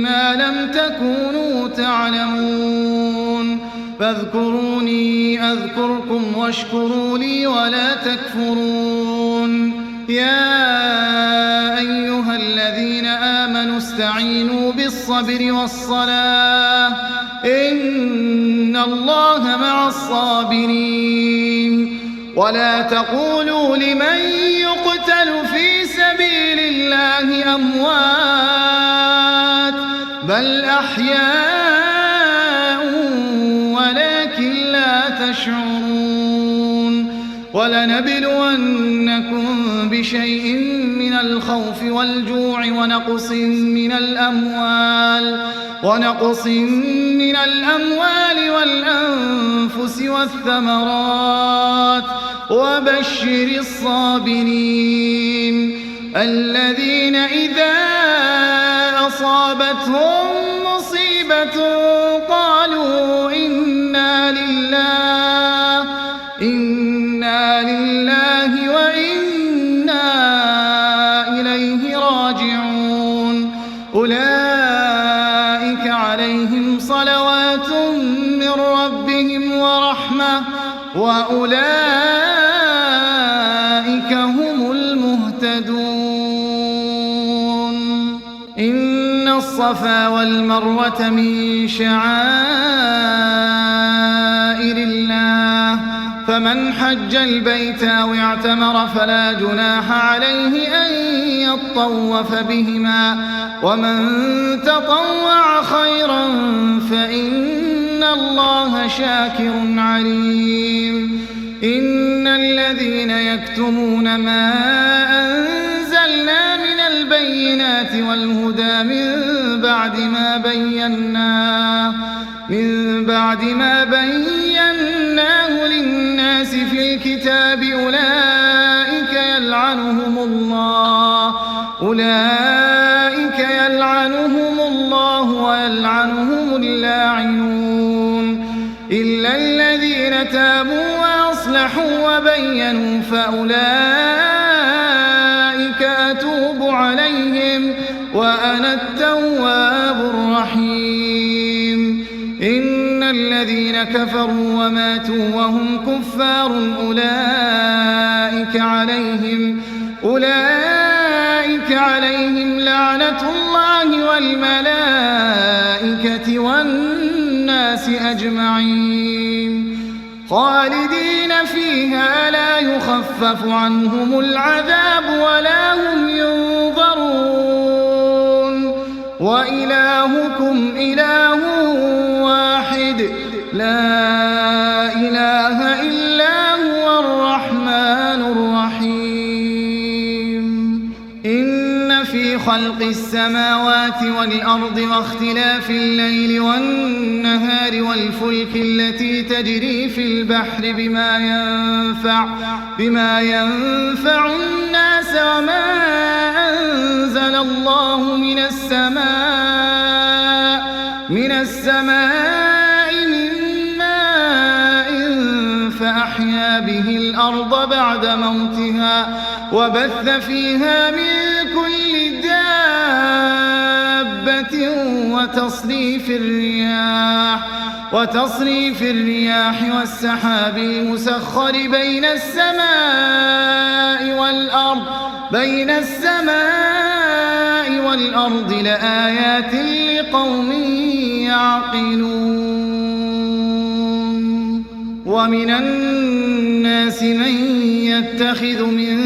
ما لم تكونوا تعلمون فاذكروني أذكركم واشكروا لي ولا تكفرون يا أيها الذين آمنوا استعينوا بالصبر والصلاة إن الله مع الصابرين ولا تقولوا لمن يقتل في سبيل الله أموات بل أحياء ولكن لا تشعرون ولنبلونكم بشيء من الخوف والجوع ونقص من الأموال والأنفس والثمرات وبشر الصابرين الذين إذا أصابتهم مصيبة قالوا إنا لله وإنا إليه راجعون أولئك عليهم صلوات من ربهم ورحمة وأولئك هم المهتدون إن الصفا والمروة من شعائر الله فمن حج البيت أو اعتمر فلا جناح عليه أن يطوف بهما ومن تطوع خيرا فإن الله شاكر عليم إن الذين يكتمون ما أنزلنا من البينات والهدى من بعد ما بيناه للناس في الكتاب أولئك يلعنهم الله ويلعنهم اللاعنون إلا الذين تابوا وأصلحوا وبينوا فأولئك أتوب عليهم وأنا التواب الرحيم إن الذين كفروا وماتوا وهم كفار أولئك عليهم لعنة الله والملائكة والناس أجمعين خالدين فيها لا يخفف عنهم العذاب ولا هم ينظرون وإلهكم إله واحد لا إله إلا هو الرحمن الرحيم إن في خلق السماوات والأرض واختلاف الليل والنهار والفلك التي تجري في البحر بما ينفع الناس وما أنزل الله من السماء من ماء فأحيا به الأرض بعد موتها وبث فيها من كل دابة وتصريف الرياح والسحاب المسخر بين السماء والأرض لآيات لقوم يعقلون ومن الناس من يتخذ من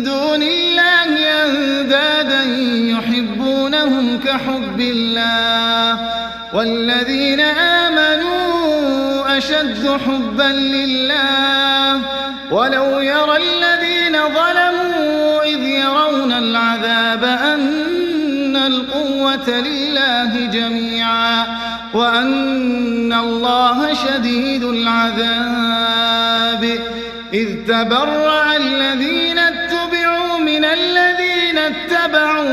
دون الله أندادا يحبونهم كحب الله والذين آمنوا أشد حبا لله ولو يرى الذين ظلموا إذ يرون العذاب أن القوة لله جميعا وأن الله شديد العذاب إذ تبرأ الذين اتبعوا من الذين اتبعوا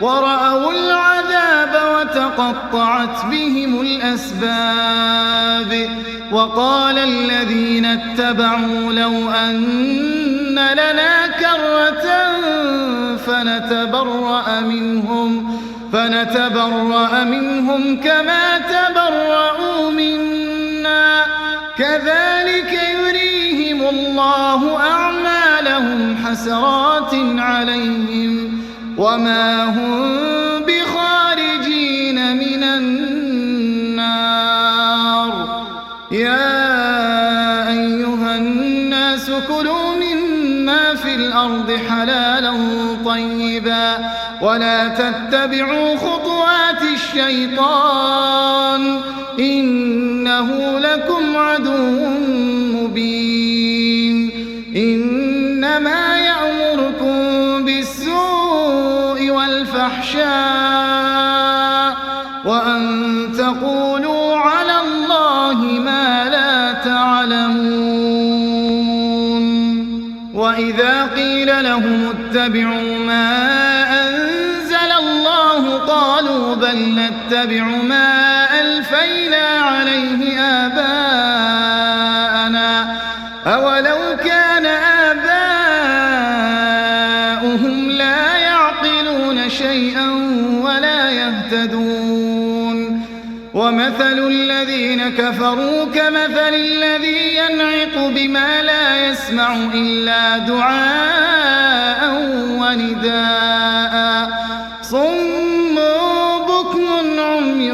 ورأوا العذاب وتقطعت بهم الأسباب وقال الذين اتبعوا لو أن لنا كرة فنتبرأ منهم كما تبرأوا منا كذلك يريهم الله أعمالهم حسرات عليهم وما هم بخارجين من النار يا أيها الناس كلوا مما في الأرض حلالا طيبا ولا تتبعوا خطوات الشيطان إنه لكم عدو مبين إنما يأمركم بالسوء والفحشاء وأن تقولوا على الله ما لا تعلمون لهم اتبعوا ما أنزل الله قالوا بل نتبع ما ألفينا عليه آباءنا أولو كان آباؤهم لا يعقلون شيئا ولا يهتدون ومثل الذين كفروا كمثل الذي ينعق بما لا يسمع إلا دعاء ونداء صم بكم عمي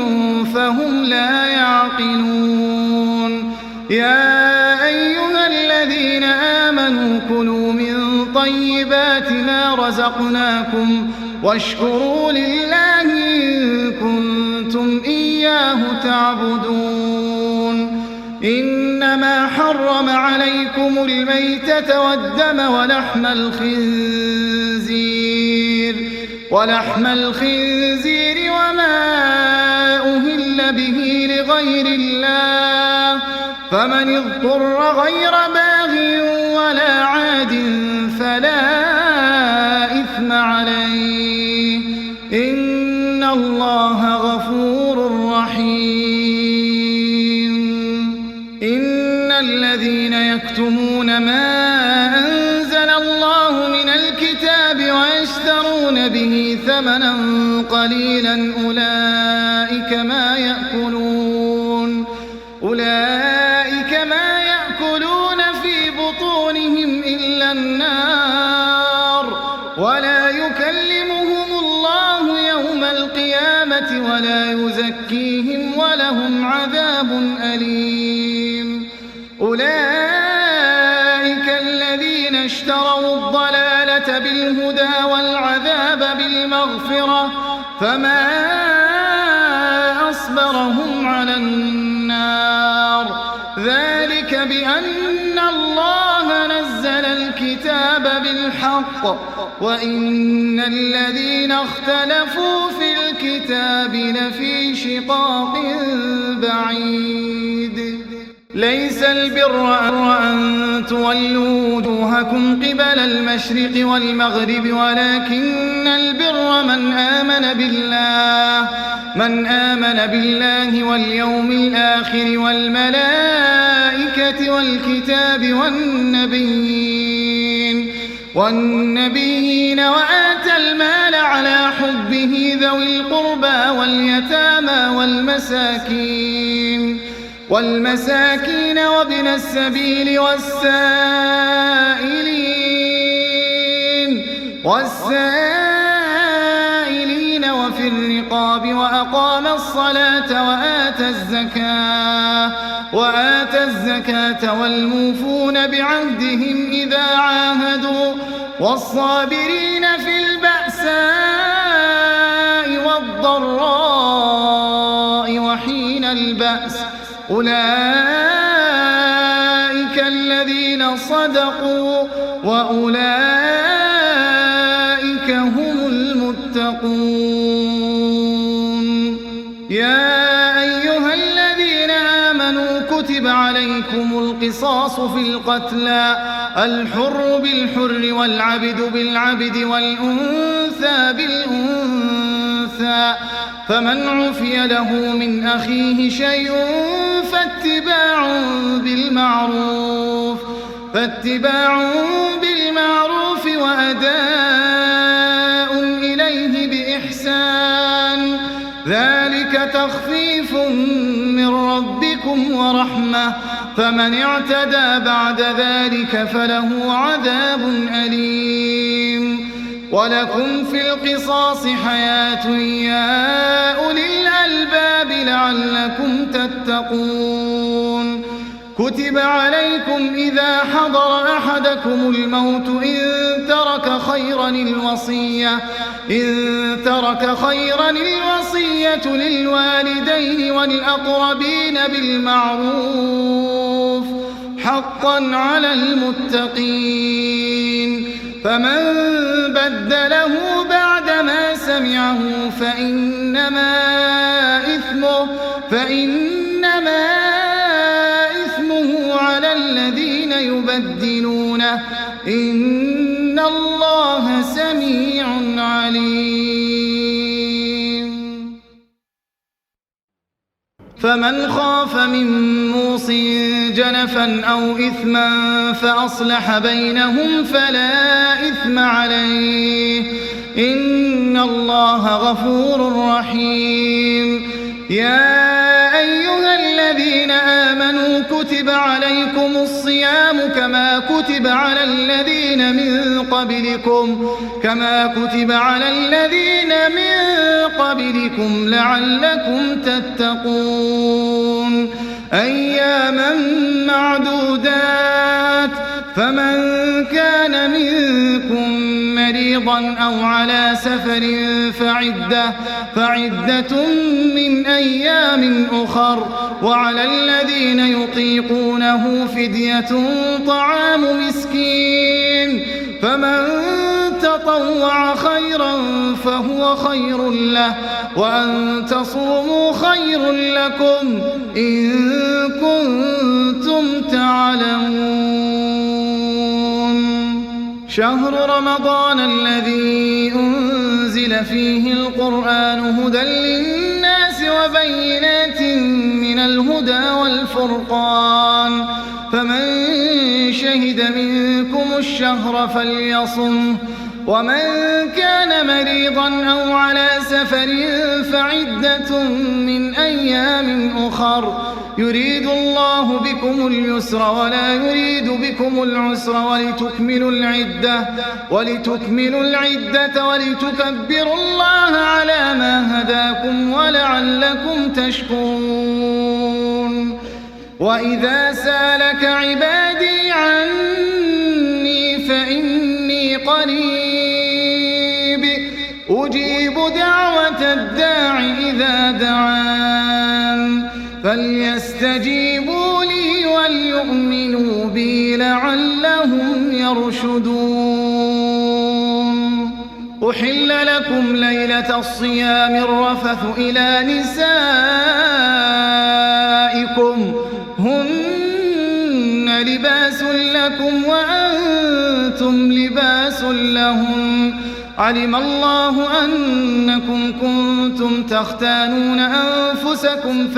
فهم لا يعقلون يا أيها الذين آمنوا كلوا من طيبات ما رزقناكم واشكروا لله إن كنتم إياه تعبدون إنما حرم عليكم الميتة والدم ولحم الخنزير وما أهل به لغير الله فمن اضطر غير باغ ولا عاد فلا إثم عليه إن الله غفور رحيم إن الذين يكتمون ما أنزل الله من الكتاب ويشترون به ثمنا قليلا أولئك ما يأكلون في بطونهم إلا النار ولا يكلمهم الله يوم القيامة ولا يزكيهم ولهم عذاب أليم أولئك الذين اشتروا الضلالة بالهدى والعذاب بالمغفرة فما أصبرهم على النار ذلك بأن الله نزل الكتاب بالحق وإن الذين اختلفوا في الكتاب لفي شقاق بعيد ليس البر أن تولوا وجوهكم قبل المشرق والمغرب ولكن البر من آمن بالله واليوم الآخر والملائكة والكتاب والنبيين وآتى المال على حبه ذوي القربى واليتامى والمساكين وابن السبيل والسائلين وفي الرقاب وأقام الصلاة وآتى الزكاة والموفون بعهدهم إذا عاهدوا والصابرين في البأساء والضراء وحين البأس أولئك الذين صدقوا وأولئك هم المتقون يا أيها الذين آمنوا كتب عليكم القصاص في القتلى الحر بالحر والعبد بالعبد والأنثى بالأنثى فمن عفي له من أخيه شيء فاتباع بالمعروف وأداء إليه بإحسان ذلك تخفيف من ربكم ورحمة فمن اعتدى بعد ذلك فله عذاب أليم ولكم في القصاص حياة يا أولي الألباب لعلكم تتقون كتب عليكم إذا حضر أحدكم الموت إن ترك خيرا الوصية للوالدين والأقربين بالمعروف حقا على المتقين فمن بدله بعدما سمعه فإنما إثمه على الذين يبدلونه إن الله فمن خاف من موص جنفا أو إثما فأصلح بينهم فلا إثم عليه إن الله غفور رحيم. يا أيها الذين آمنوا كتب عليكم الصيام كما كتب على الذين من قبلكم لعلكم تتقون. أياما معدودات، فمن كان منكم مريضا أو على سفر فعدة من أيام أخر، وعلى الذين يطيقونه فدية طعام مسكين، فمن تطوع خيرا فهو خير له، وأن تصوموا خير لكم إن كنتم تعلمون. شهر رمضان الذي أنزل فيه القرآن هدى للناس وبينات من الهدى والفرقان، فمن شهد منكم الشهر فليصمه، ومن كان مريضا أو على سفر فعدة من أيام أخر، يريد الله بكم اليسر ولا يريد بكم العسر، ولتكملوا العدة ولتكبروا الله على ما هداكم ولعلكم تشكرون. وإذا سالك عبادي عني فإني قريب أجيب دعوة الداع إذا دعان، فليستجيبوا لي وليؤمنوا بي لعلهم يرشدون. أحل لكم ليلة الصيام الرفث إلى نسائكم هن لباس لكم وأنتم لباس لهم، علم الله أنكم كنتم تختانون أنفسكم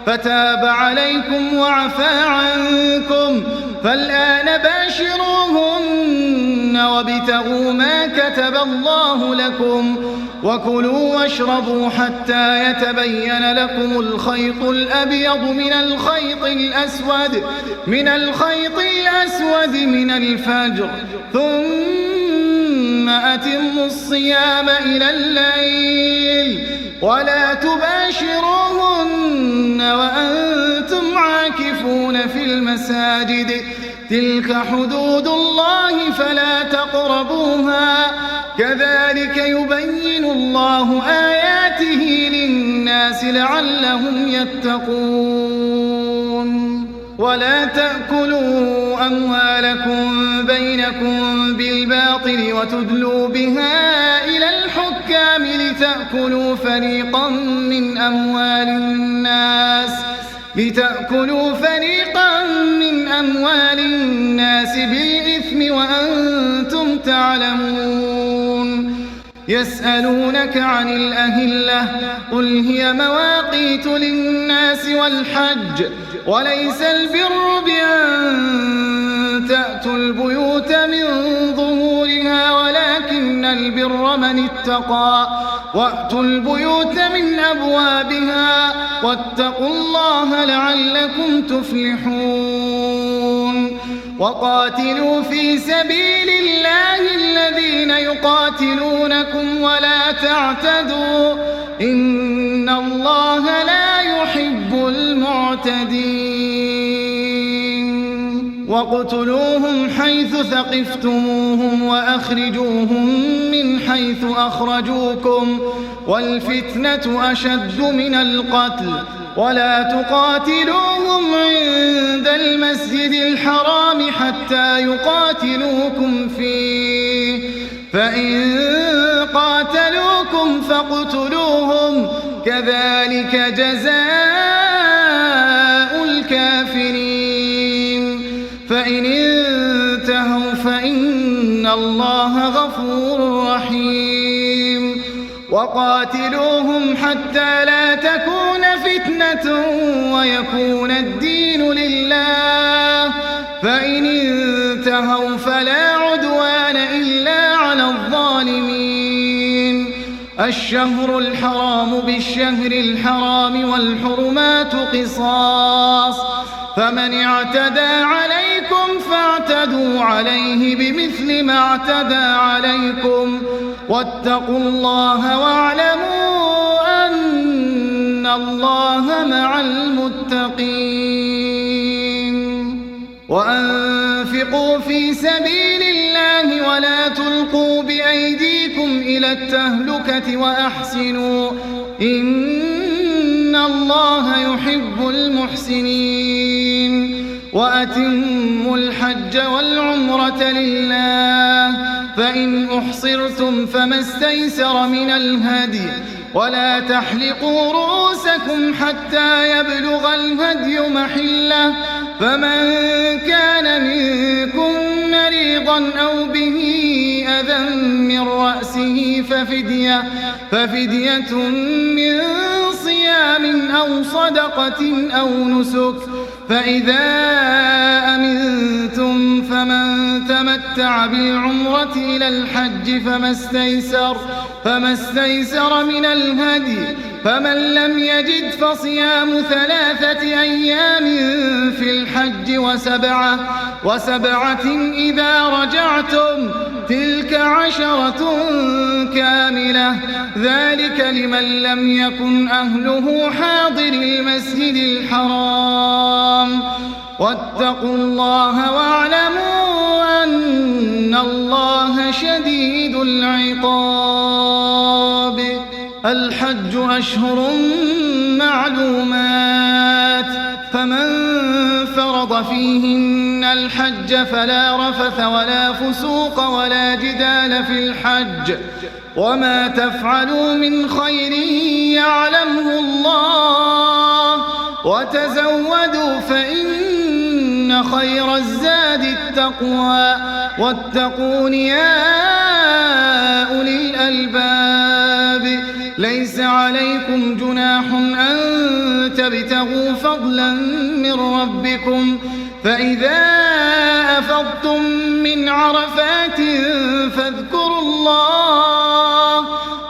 فتاب عليكم وعفى عنكم، فالآن باشروهن وابتغوا ما كتب الله لكم، وكلوا واشربوا حتى يتبين لكم الخيط الأبيض من الخيط الأسود من الفجر، ثم أتموا الصيام إلى الليل، ولا تباشروهن وأنتم عاكفون في المساجد، تلك حدود الله فلا تقربوها، كذلك يبين الله آياته للناس لعلهم يتقون. ولا تأكلوا أموالكم بينكم بالباطل وتدلوا بها إلى الحكام لتأكلوا فريقا من أموال الناس بالإثم وأنتم تعلمون. يسألونك عن الأهلة، قل هي مواقيت للناس والحج، وليس البر بأن تأتوا البيوت من ظهورها، ولكن البر من اتقى، وأتوا البيوت من أبوابها، واتقوا الله لعلكم تفلحون. وقاتلوا في سبيل الله الذين يقاتلونكم ولا تعتدوا، إن الله لا يحب المعتدين. واقتلوهم حيث ثقفتموهم وأخرجوهم من حيث أخرجوكم، والفتنة أشد من القتل، ولا تقاتلوهم عند المسجد الحرام حتى يقاتلوكم فيه، فإن قاتلوكم فاقتلوهم، كذلك جزاء الكافرين. فإن انتهوا فإن الله غفور رحيم. وقاتلوهم حتى لا تكون فتنة ويكون الدين لله، فإن انتهوا فلا عدوان إلا على الظالمين. الشهر الحرام بالشهر الحرام والحرمات قصاص، فمن اعتدى عليكم فاعتدوا عليه بمثل ما اعتدى عليكم، واتقوا الله واعلموا أن الله مع المتقين. وأنفقوا في سبيل الله ولا تلقوا بأيديكم إلى التهلكة وأحسنوا إن الله يحب المحسنين. وأتموا الحج والعمرة لله، فإن أحصرتم فما استيسر من الهدي، ولا تحلقوا رؤوسكم حتى يبلغ الهدي محله، فمن كان منكم مريضا أو به أذى من رأسه ففدية من صيام أو صدقة أو نسك، فإذا أمنتم فمن تمتع بالعمرة إلى الحج فما استيسر من الهدي، فمن لم يجد فصيام 3 أيام في الحج وسبعة إذا رجعتم، تلك 10 كاملة، ذلك لمن لم يكن أهله حاضر المسجد الحرام. واتقوا الله واعلموا أن الله شديد العقاب. الحج أشهر معلومات، فمن فرض فيهن الحج فلا رفث ولا فسوق ولا جدال في الحج، وما تفعلوا من خير يعلمه الله، وتزودوا فإن خير الزاد التقوى، واتقون يا أولي الألباب. ليس عليكم جناح أن تبتغوا فضلا من ربكم، فإذا أفضتم من عرفات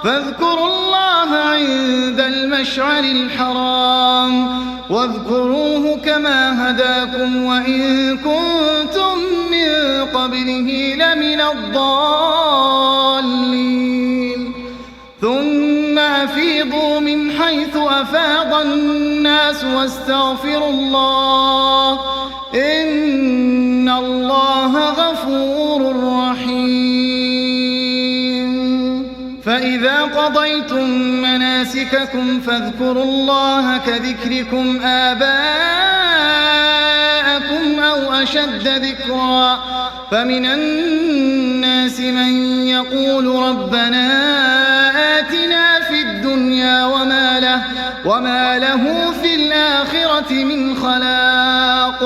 فاذكروا الله عند المشعر الحرام، واذكروه كما هداكم وإن كنتم من قبله لمن الضالين. ثم أفيضوا من حيث أفاض الناس واستغفروا الله إن الله غفور رحيم. فإذا قضيتم مناسككم فاذكروا الله كذكركم آباءكم أو أشد ذكرا، فمن الناس من يقول ربنا آتنا في الدنيا وما له في الآخرة من خلاق،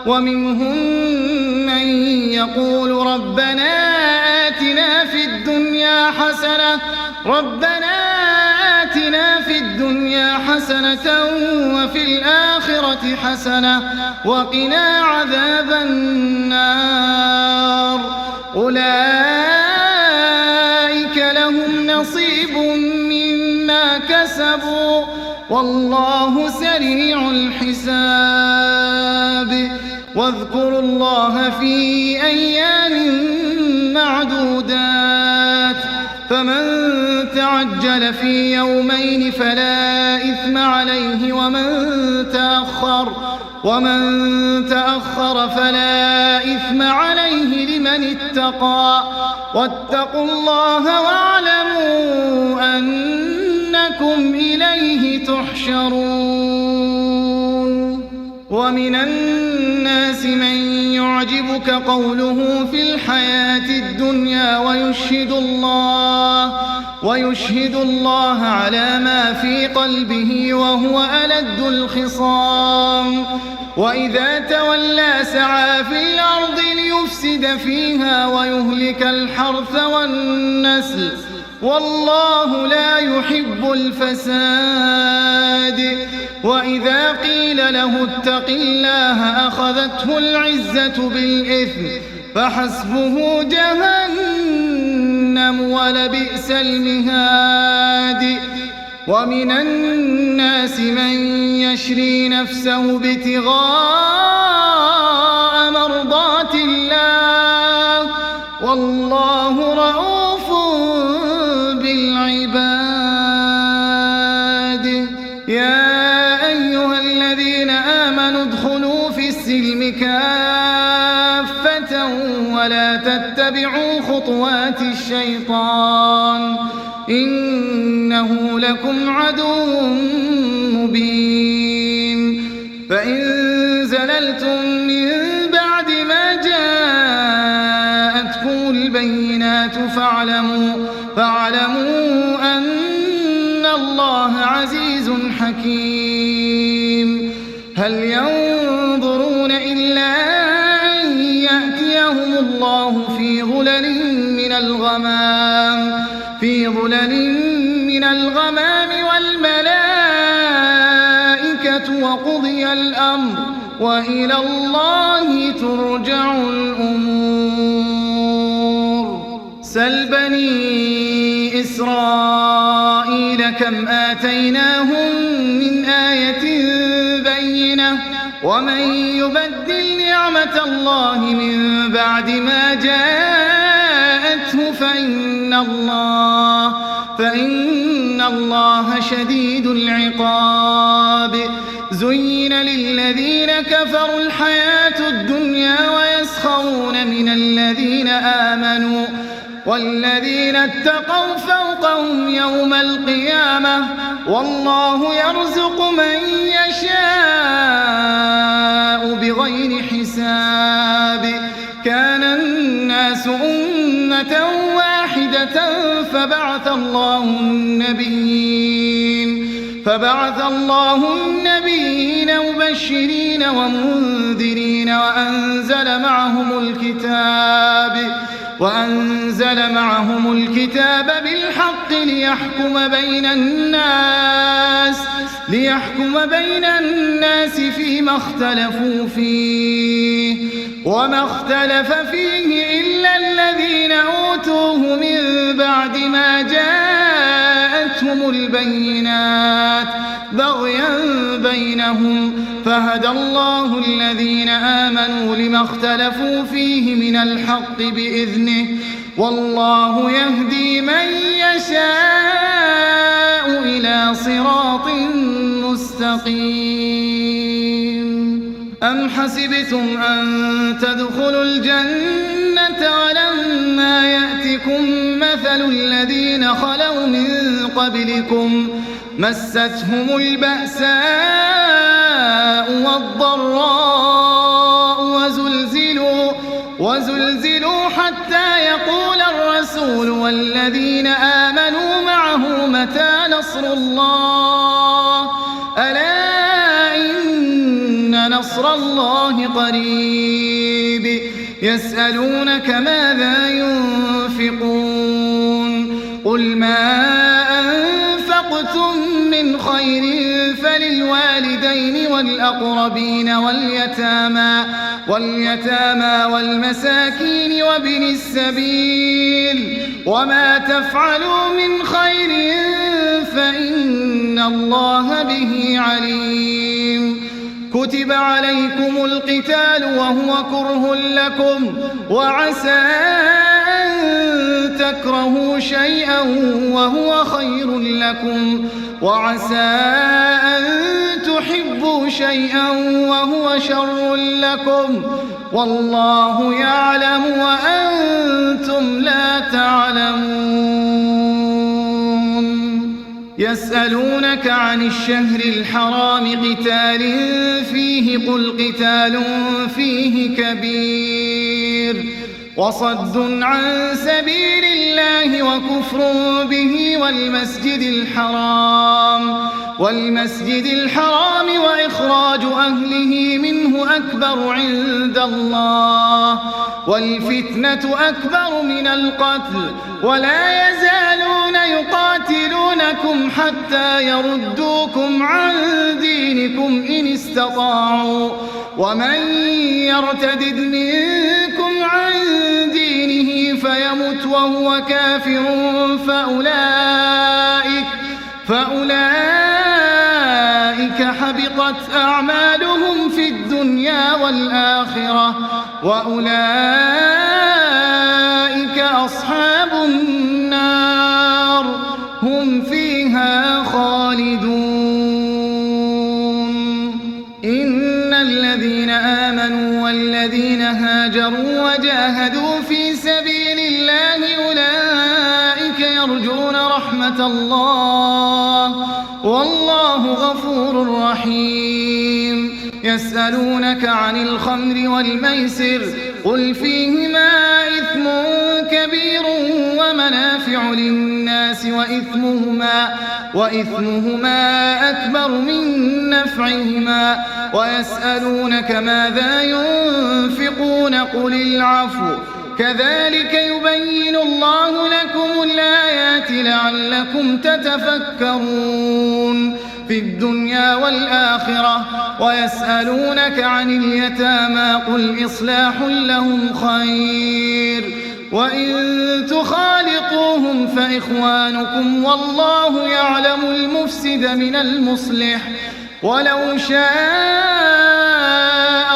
ومنهم من يقول ربنا آتنا في الدنيا حسنة وفي الآخرة حسنة وقنا عذاب النار. أولئك لهم نصيب مما كسبوا والله سريع الحساب. واذكروا الله في أيام معدودات، فمن تعجل في يومين فلا إثم عليه، ومن تأخر فلا إثم عليه لمن اتقى. واتقوا الله واعلموا أنكم إليه تحشرون. ومن الناس من يعجبك قوله في الحياة الدنيا ويشهد الله على ما في قلبه وهو ألد الخصام. وإذا تولى سعى في الأرض ليفسد فيها ويهلك الحرث والنسل والله لا يحب الفساد. وإذا قيل له اتق الله أخذته العزة بالإثم فحسبه جهنم ولبئس المهاد. ومن الناس من يشري نفسه ابتغاء مرضات الله والله رؤوف بالعباد. يا أيها الذين آمنوا ادخلوا في السلم كافة ولا تتبعوا خطوات الشيطان إنه لكم عدو مبين. فإن زللتم من بعد ما جاءتكم البينات فاعلموا أن الله عزيز حكيم. هل ينظرون إلا أن يأتيهم الله في ظلل من الغمام والملائكة وقضي الأمر وإلى الله ترجع الأمور. سل بني إسرائيل كم آتيناهم من آية بينة ومن يبدل نعمة الله من بعد ما جاءته فإن الله شديد العقاب. زين للذين كفروا الحياة الدنيا ويسخرون من الذين آمنوا والذين اتقوا فوقهم يوم القيامة والله يرزق من يشاء بغير حساب. كان الناس أمة واحدة فبعث الله النبيين مبشرين ومنذرين وأنزل معهم الكتاب بالحق ليحكم بين الناس فيما اختلفوا فيه وما اختلف فيه إلا الذين أوتوه من بعد ما جاءتهم البينات بغيا بينهم فهدى الله الذين آمنوا لما اختلفوا فيه من الحق بإذنه والله يهدي من يشاء إلى صراط مستقيم. أم حسبتم أن تدخلوا الجنة ولما يأتكم مثل الذين خلوا من قبلكم مستهم البأساء والضراء وزلزلوا حتى يقول الرسول والذين آمنوا معه متى نصر الله ألا إن نصر الله قريب. يسألونك ماذا ينفقون قل ما أنفقتم من خير فللوالدين والأقربين واليتامى والمساكين وابن السبيل وما تفعلوا من خير فإن الله به عليم. كتب عليكم القتال وهو كره لكم وعسى أن تكرهوا شيئا وهو خير لكم وعسى أن تحبوا شيئا وهو شر لكم والله يعلم وأنتم لا تعلمون. يسألونك عن الشهر الحرام قتال فيه قل قتال فيه كبير وصد عن سبيل الله وكفر به والمسجد الحرام وإخراج أهله منه أكبر عند الله والفتنة أكبر من القتل ولا يزالون يقاتلونكم حتى يردوكم عن دينكم إن استطاعوا ومن يرتدد منكم عن دينه فيمت وهو كافر فأولئك حبطت أعمالهم في الدنيا والآخرة وأولئك أصحاب النار هم فيها خالدون. إن الذين آمنوا والذين هاجروا وجاهدوا في سبيل الله أولئك يرجون رحمة الله والله غفور رحيم. يسألونك عن الخمر والميسر قل فيهما إثم كبير ومنافع للناس وإثمهما أكبر من نفعهما ويسألونك ماذا ينفقون قل العفو كذلك يبين الله لكم الآيات لعلكم تتفكرون في الدنيا والآخرة. ويسألونك عن اليتامى قل إصلاح لهم خير وإن تخالطوهم فإخوانكم والله يعلم المفسد من المصلح ولو شاء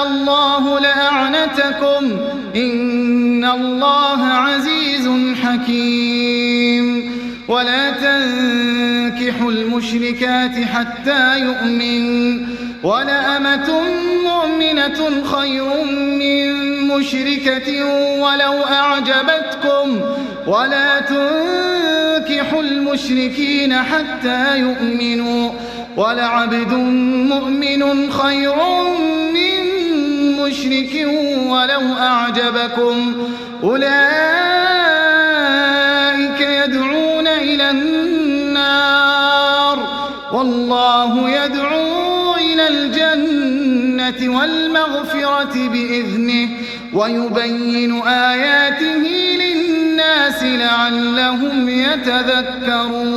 الله لأعنتكم إن الله عزيز حكيم. ولا تنكحوا المشركات حتى يؤمن ولأمة مؤمنة خير من مشركة ولو أعجبتكم ولا تنكحوا المشركين حتى يؤمنوا ولعبد مؤمن خير من مشرك ولو أعجبكم أولئك يدعون إلى النار والله يدعو إلى الجنة والمغفرة بإذنه ويبين آياته للناس لعلهم يتذكرون.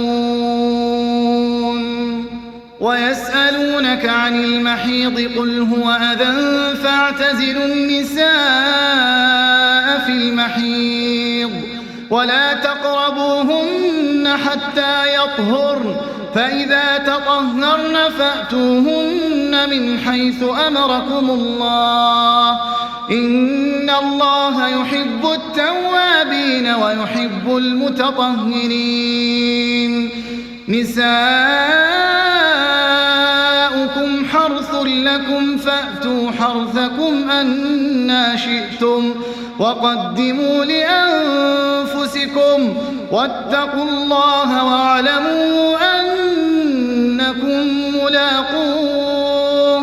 ويسألونك عن المحيض قل هو أذى فاعتزلوا النساء في المحيض ولا تقربوهن حتى يطهرن فإذا تطهرن فأتوهن من حيث أمركم الله إن الله يحب التوابين ويحب المتطهرين. نساؤكم حرث لكم فأتوا حرثكم أنى شئتم وقدموا لأنفسكم واتقوا الله واعلموا أنكم ملاقوه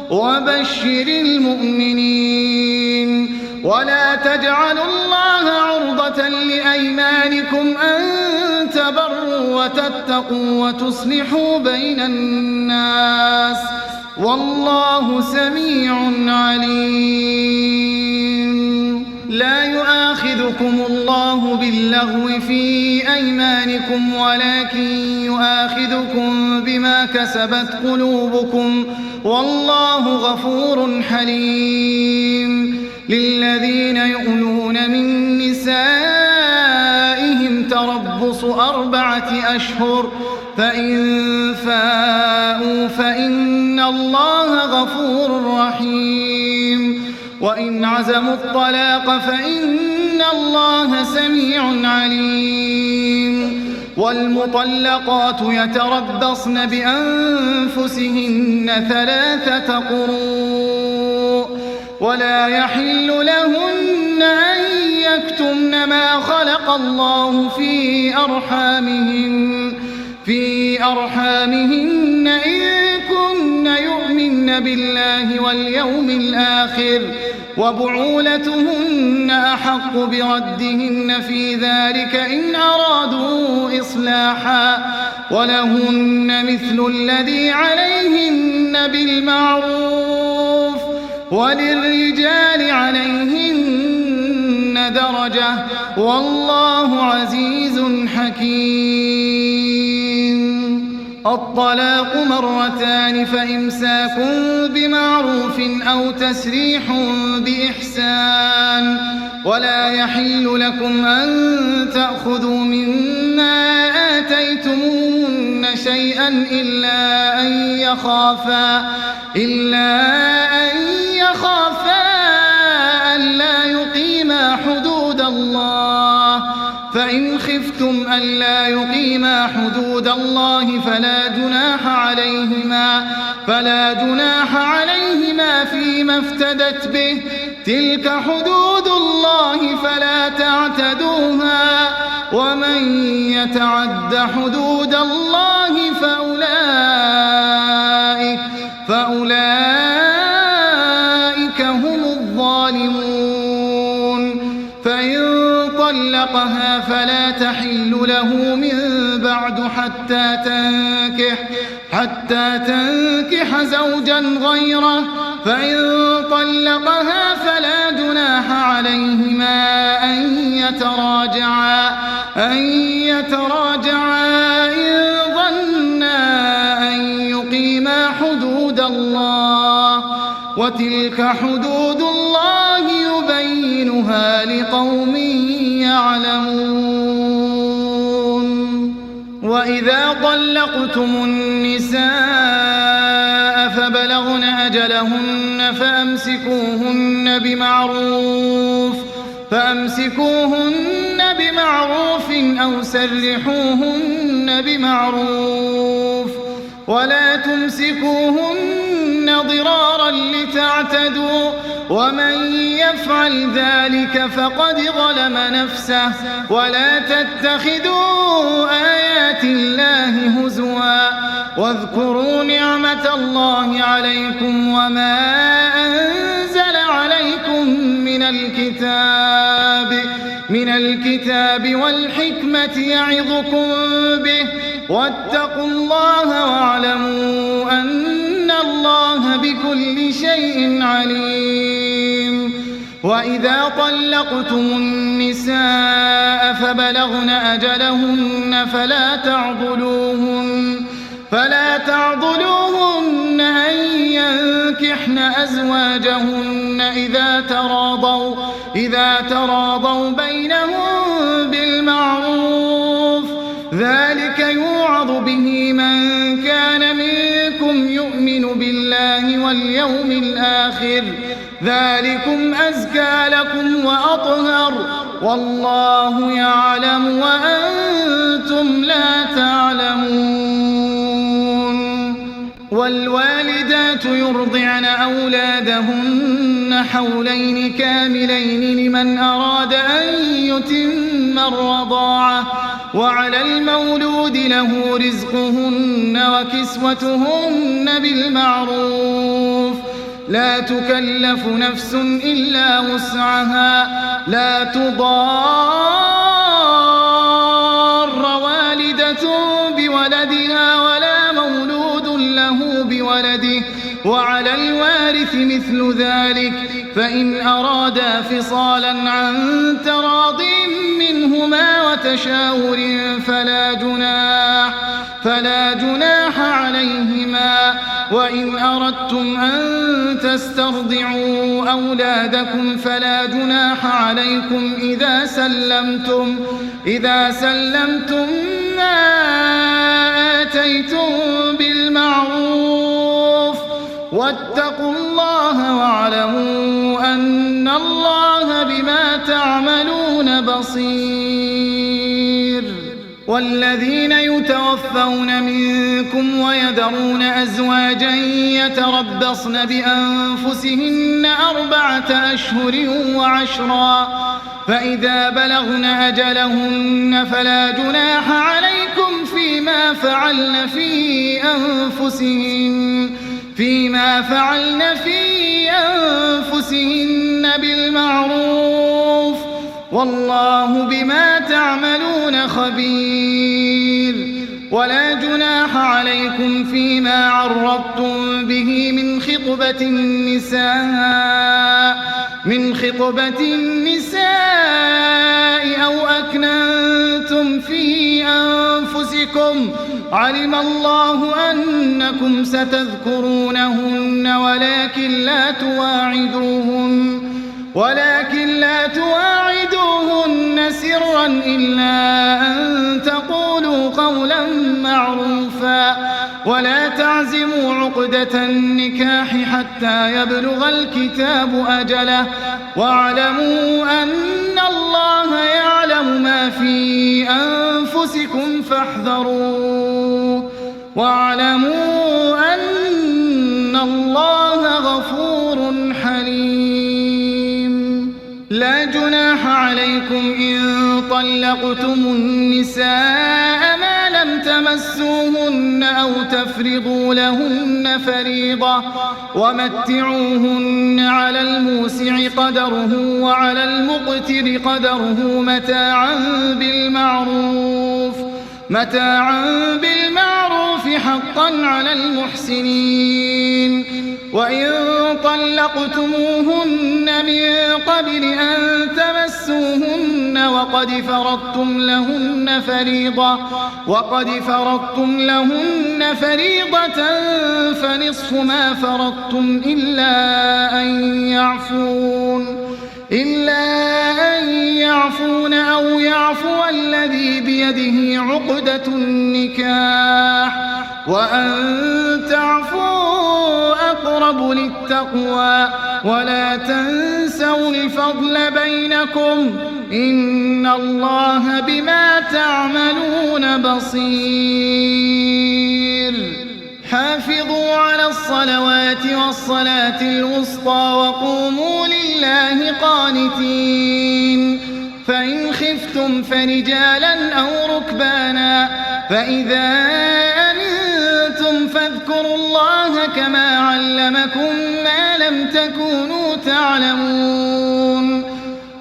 وبشر المؤمنين. ولا تجعلوا الله عرضة لأيمانكم أن تبروا وتتقوا وتصلحوا بين الناس والله سميع عليم. لا يؤاخذكم الله باللغو في أيمانكم ولكن يؤاخذكم بما كسبت قلوبكم والله غفور حليم. للذين يؤلون من نسائهم تربص 4 أشهر فإن فاءوا فإن الله غفور رحيم. وإن عزموا الطلاق فإن الله سميع عليم. والمطلقات يتربصن بأنفسهن 3 قروء ولا يحل لهن أن يكتمن ما خلق الله في أرحامهن إن كن يؤمن بالله واليوم الآخر وبعولتهن أحق بردهن في ذلك إن أرادوا إصلاحا ولهن مثل الذي عليهن بالمعروف وللرجال عليهن درجة والله عزيز حكيم. الطلاق مرتان فإمساك بمعروف أو تسريح بإحسان ولا يحل لكم أن تأخذوا مما آتيتموهن شيئا إلا أن يخافا ألا يقيما حدود الله فإن خفتم ألا يقيما حدود الله فلا جناح عليهما فيما افتدت به تلك حدود الله فلا تعتدوها ومن يتعد حدود الله فأولئك هم الظالمون فإن طلقها فلا تحل له من بعد حتى تنكح زوجا غيره فإن طلقها فلا جناح عليهما أن يتراجعا إن ظنا أن يقيما حدود الله وتلك حدود الله يبينها لقوم يعلمون وإذا طلقتم النساء فبلغن أجلهن فأمسكوهن بمعروف أو سرحوهن بمعروف ولا تمسكوهن ضرارا لتعتدوا ومن يفعل ذلك فقد ظلم نفسه ولا تتخذوا آيات الله هزوا واذكروا نعمة الله عليكم وما أنزل عليكم من الكتاب والحكمة يعظكم به واتقوا الله واعلموا أن الله بكل شيء عليم وإذا طلقتم النساء فبلغن أجلهن فلا تعضلوهن أن ينكحن أزواجهن إذا تراضوا بينهم بالمعروف ذلك يوعظ به من كان منكم يؤمن بالله واليوم الآخر ذلكم أزكى لكم وأطهر والله يعلم وأنتم لا تعلمون والوالدات يرضعن أولادهن حولين كاملين لمن أراد أن يتم الرضاعة وعلى المولود له رزقهن وكسوتهن بالمعروف لا تكلف نفس إلا وسعها لا تضار والدة بولدها ولا مولود له بولده وعلى الوارث مثل ذلك فإن أرادا فصالا عن تراض منهما وتشاور فلا جناح عليهما وإن أردتم أن تسترضعوا أولادكم فلا جناح عليكم إذا سلمتم ما آتيتم بالمعروف واتقوا الله واعلموا أن الله بما تعملون بصير والذين يتوفون منكم ويذرون أزواجا يتربصن بأنفسهن 4 أشهر وعشرا فإذا بلغن أجلهن فلا جناح عليكم فيما فعلن في أنفسهن بالمعروف والله بما تعملون خبير ولا جناح عليكم فيما عرضتم به من خطبة النساء من خطبة النساء أو أكننتم في أنفسكم علم الله أنكم ستذكرونهن ولكن لا تواعدوهن سرا إلا أن تقولوا قولا معروفا ولا تعزموا عقدة النكاح حتى يبلغ الكتاب أجله واعلموا أن الله يعلم ما في أنفسكم فاحذروه واعلموا أن الله غفور حليم. لا جناح عليكم إن طلقتم النساء ما لم تمسوهن أو تفرضوا لهن فريضة ومتعوهن على الموسع قدره وعلى المقتر قدره متاعا بالمعروف حقا على المحسنين. وإن طلقتموهن من قبل أن تمسوهن وقد فرضتم لهن فريضة فنصف ما فرضتم إلا أن يعفون أو يعفو الذي بيده عقدة النكاح وأن تعفوا أقرب للتقوى ولا تنسوا الفضل بينكم إن الله بما تعملون بصير. حافظوا على الصلوات والصلاة الوسطى وقوموا لله قانتين. فإن خفتم فرجالا أو ركبانا فإذا أمنتم فاذكروا الله كما علمكم ما لم تكونوا تعلمون.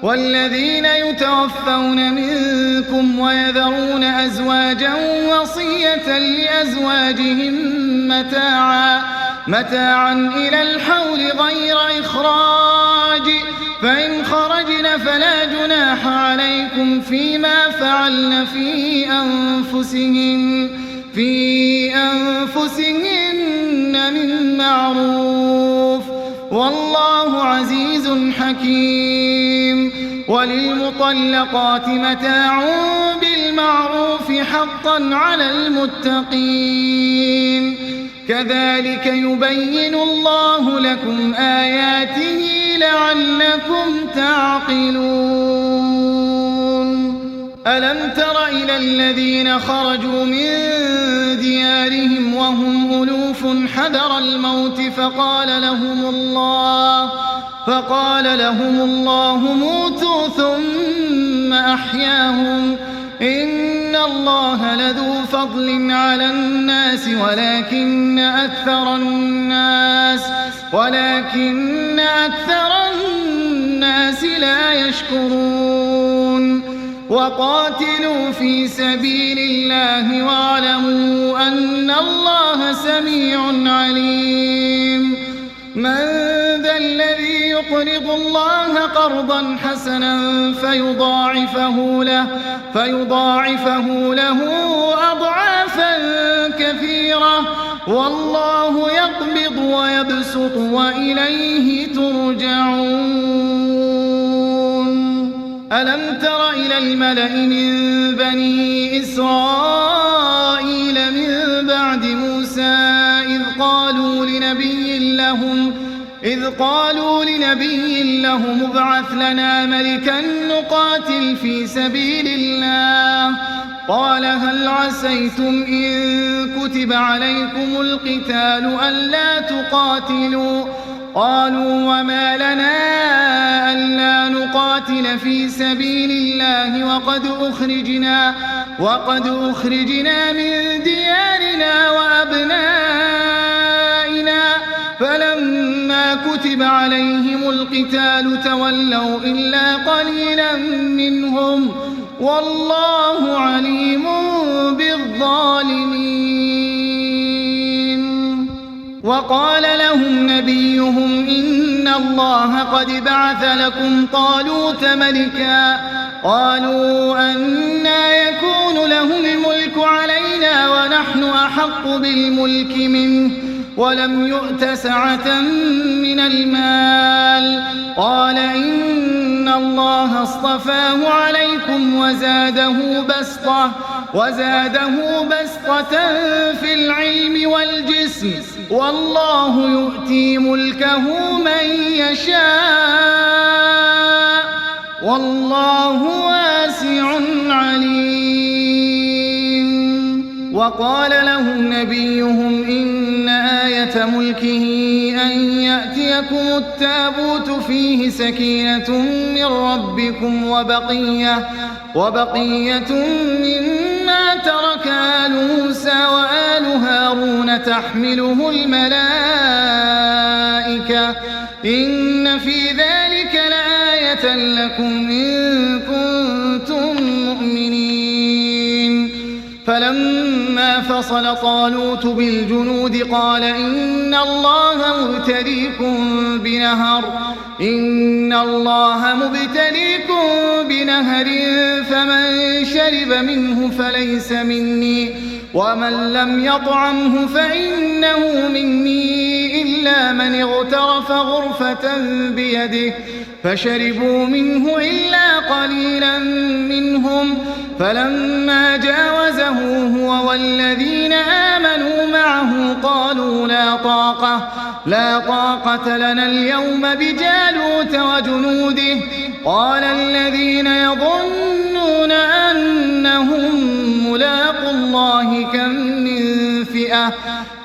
والذين يتوفون منكم ويذرون أزواجا وصية لأزواجهم متاعا إلى الحول غير إخراج فإن خرجن فلا جناح عليكم فيما فعلن في أنفسهن من معروف والله عزيز حكيم. وللمطلقات متاع بالمعروف حقا على المتقين. كذلك يبين الله لكم آياته لعلكم تعقلون. ألم تر إلى الذين خرجوا من ديارهم وهم ألوف حذر الموت فقال لهم الله موتوا ثم أحياهم إن الله لذو فضل على الناس ولكن أكثر الناس لا يشكرون. وقاتلوا في سبيل الله واعلموا أن الله سميع عليم. من ذا الذي يقرض الله قرضا حسنا فيضاعفه له أضعافا كثيرة والله يقبض ويبسط وإليه ترجعون. ألم تر إلى الملأ من بني إسرائيل من بعد موسى إذ قالوا لنبي لهم ابعث لنا ملكا نقاتل في سبيل الله قال هل عسيتم إن كتب عليكم القتال ألا تقاتلوا قالوا وما لنا ألا نقاتل في سبيل الله وقد أخرجنا من ديارنا وأبنائنا فلما كتب عليهم القتال تولوا إلا قليلا منهم والله عليم بالظالمين. وقال لهم نبيهم إن الله قد بعث لكم طالوت ملكا قالوا أنى يكون له الملك علينا ونحن أحق بالملك منه ولم يؤت سعة من المال قال إن الله اصطفاه عليكم وزاده بسطة في العلم والجسم والله يؤتي ملكه من يشاء والله واسع عليم. وقال لهم نبيهم إن آية ملكه أن يأتيكم التابوت فيه سكينة من ربكم وبقية مما ترك آل موسى وآل هارون تحمله الملائكة إن في ذلك لآية لكم إن كنتم مؤمنين. فلما فصل طالوت بالجنود قال إن الله مبتليكم بنهر فمن شرب منه فليس مني ومن لم يطعمه فإنه مني إلا من اغترف غرفة بيده فشربوا منه إلا قليلا منهم فلما جاوزه هو والذين آمنوا معه قالوا لا طاقة لنا اليوم بجالوت وجنوده قال الذين يظنون أنهم ملاقوا الله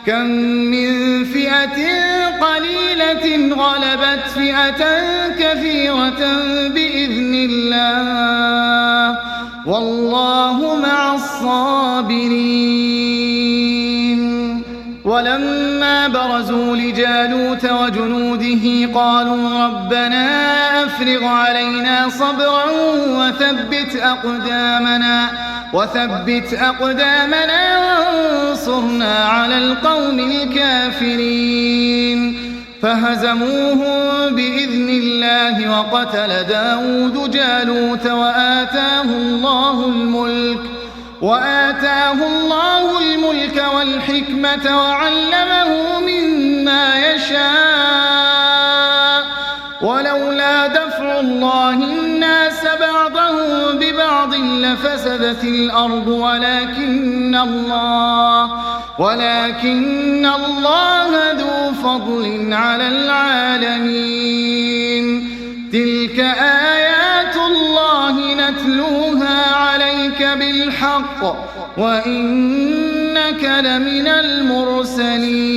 كم من فئة قليلة غلبت فئة كثيرة بإذن الله والله مع الصابرين. ولما برزوا لجالوت وجنوده قالوا ربنا أفرغ علينا صبرا وثبت أقدامنا وانصرنا على القوم الكافرين. فهزموهم بإذن الله وقتل داود جالوت وآتاه الله الملك والحكمة وعلمه مما يشاء ولولا دفع الله الناس بعضهم ببعض لفسدت الأرض ولكن الله ذو فضل على العالمين. تلك آيات الله نتلوها عليك بالحق وإنك لمن المرسلين.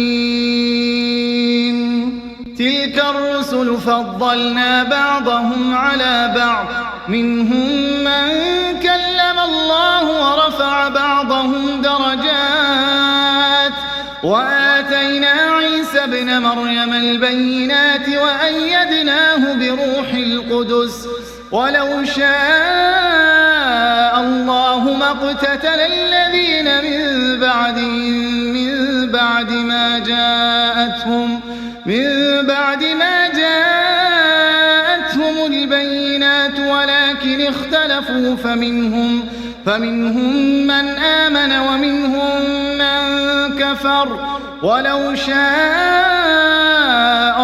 تلك الرسل فضلنا بعضهم على بعض منهم من كلم الله ورفع بعضهم درجات وآتينا عيسى ابن مريم البينات وأيدناه بروح القدس ولو شاء الله ما اقتتل الذين من بعد ما جاءتهم البينات ولكن اختلفوا فمنهم من آمن ومنهم من كفر ولو شاء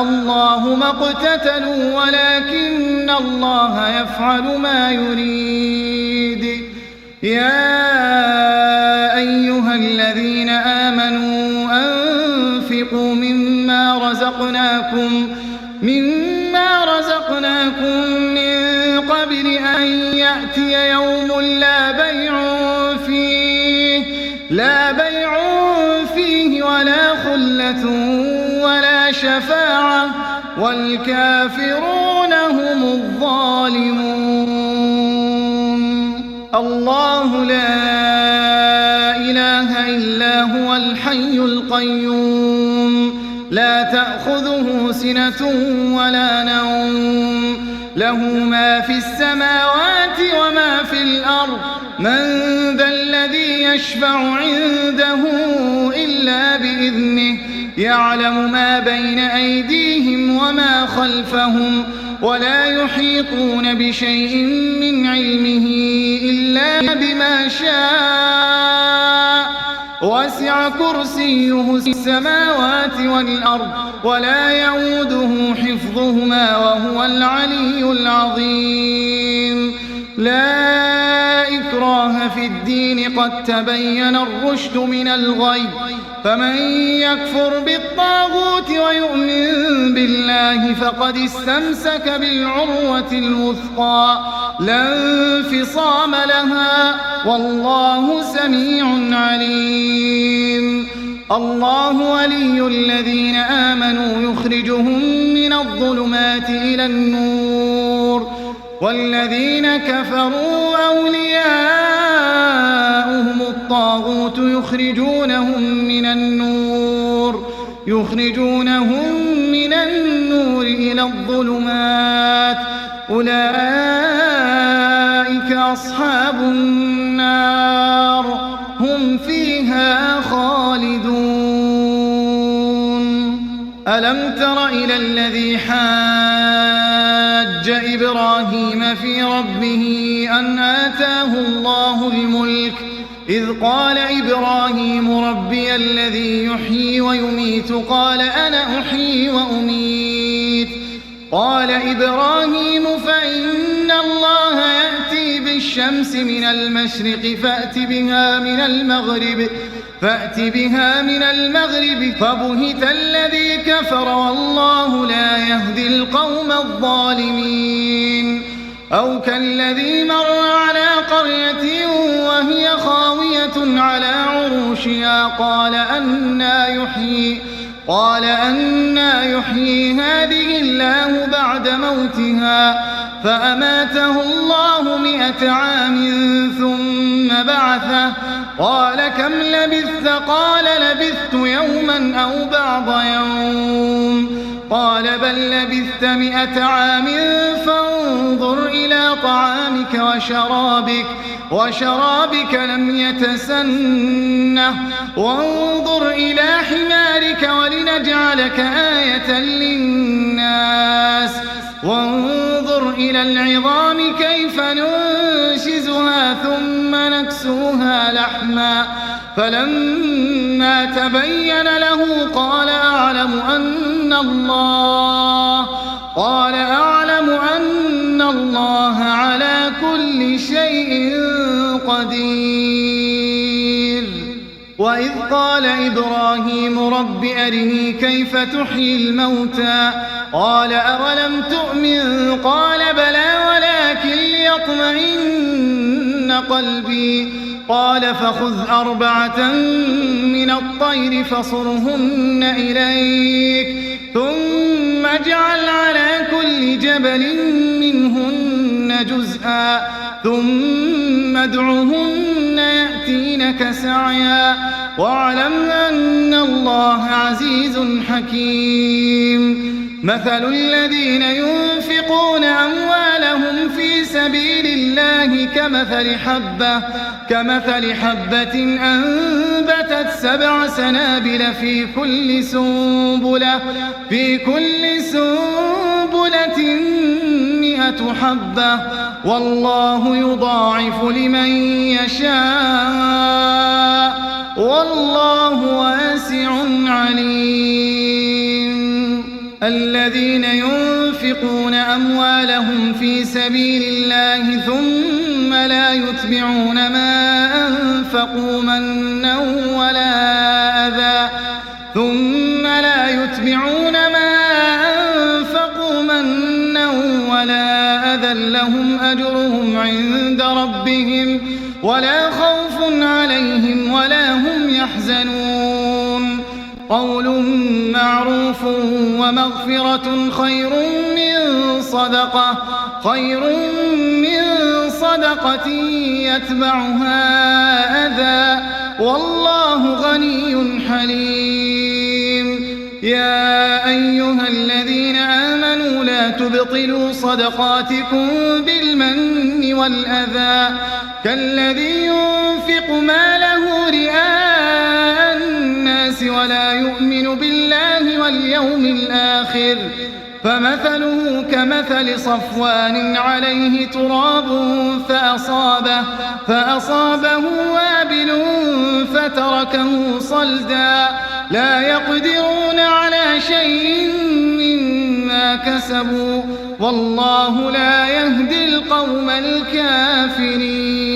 الله ما اقتتلوا ولكن الله يفعل ما يريد. يا أيها الذين آمنوا أنفقوا مما رزقناكم من قبل أن يأتي يوم لا بيع فيه ولا خلة ولا شفاعة والكافرون هم الظالمون. الله لا إله إلا هو الحي القيوم لا تأخذه سنة ولا نوم له ما في السماوات وما في الأرض من ذا الذي يشفع عنده إلا بإذنه يعلم ما بين أيديهم وما خلفهم ولا يحيطون بشيء من علمه إلا بما شاء وسع كرسيه السماوات والأرض ولا يؤوده حفظهما وهو العلي العظيم لا إكراه في الدين قد تبين الرشد من الغي فمن يكفر بالطاغوت ويؤمن بالله فقد استمسك بالعروة الوثقى لا انفصام لها والله سميع عليم الله ولي الذين آمنوا يخرجهم من الظلمات إلى النور والذين كفروا أولياؤهم الطاغوت يخرجونهم من النور إلى الظلمات أولئك أصحاب النار هم فيها خالدون ألم تر إلى الذي حاج إبراهيم في ربه أن آتاه الله الملك إذ قال إبراهيم ربي الذي يحيي ويميت قال أنا أحيي وأميت قال إبراهيم فإن الله يأتي بالشمس من المشرق فأت بها من المغرب فبهت الذي كفر والله لا يهدي القوم الظالمين أو كالذي مر على قرية وهي خاوية على عروشها قال أنى يحيي هذه الله بعد موتها فأماته الله 100 عام ثم بعثه قال كم لبثت قال لبثت يوما أو بعض يوم قال بل لبثت 100 عام فانظر إلى طعامك وشرابك لم يتسنه وانظر إلى حمارك ولنجعلك آية للناس وانظر إلى العظام كيف ننشزها ثم نكسوها لحما فلما تبين له قال أعلم أن الله على كل شيء قدير وإذ قال إبراهيم رب أرني كيف تحيي الموتى قال أولم تؤمن قال بلى ولكن ليطمئن قلبي قال فخذ 4 من الطير فصرهن إليك ثم اجعل على كل جبل منهن جزءا ثم ادعهن يأتينك سعيا واعلم أن الله عزيز حكيم مثل الذين ينفقون أموالهم في سبيل الله كمثل حبة أنبتت 7 سنابل في كل سنبلة 100 حبة والله يضاعف لمن يشاء والله واسع عليم الذين ينفقون أموالهم في سبيل الله ثم لا يتبعون ما أنفقوا منا ولا أذى لهم أجرهم عند ربهم ولا خوف عليهم ولا هم يحزنون قول معروف ومغفرة خير من صدقة يتبعها أذى والله غني حليم يا أيها الذين آمنوا لا تبطلوا صدقاتكم بالمن والأذى كالذي ينفق ماله رئاء الناس ولا يؤمن بالله واليوم الآخر فمثله كمثل صفوان عليه تراب فأصابه وابل فتركه صلدا لا يقدرون على شيء مما كسبوا والله لا يهدي القوم الكافرين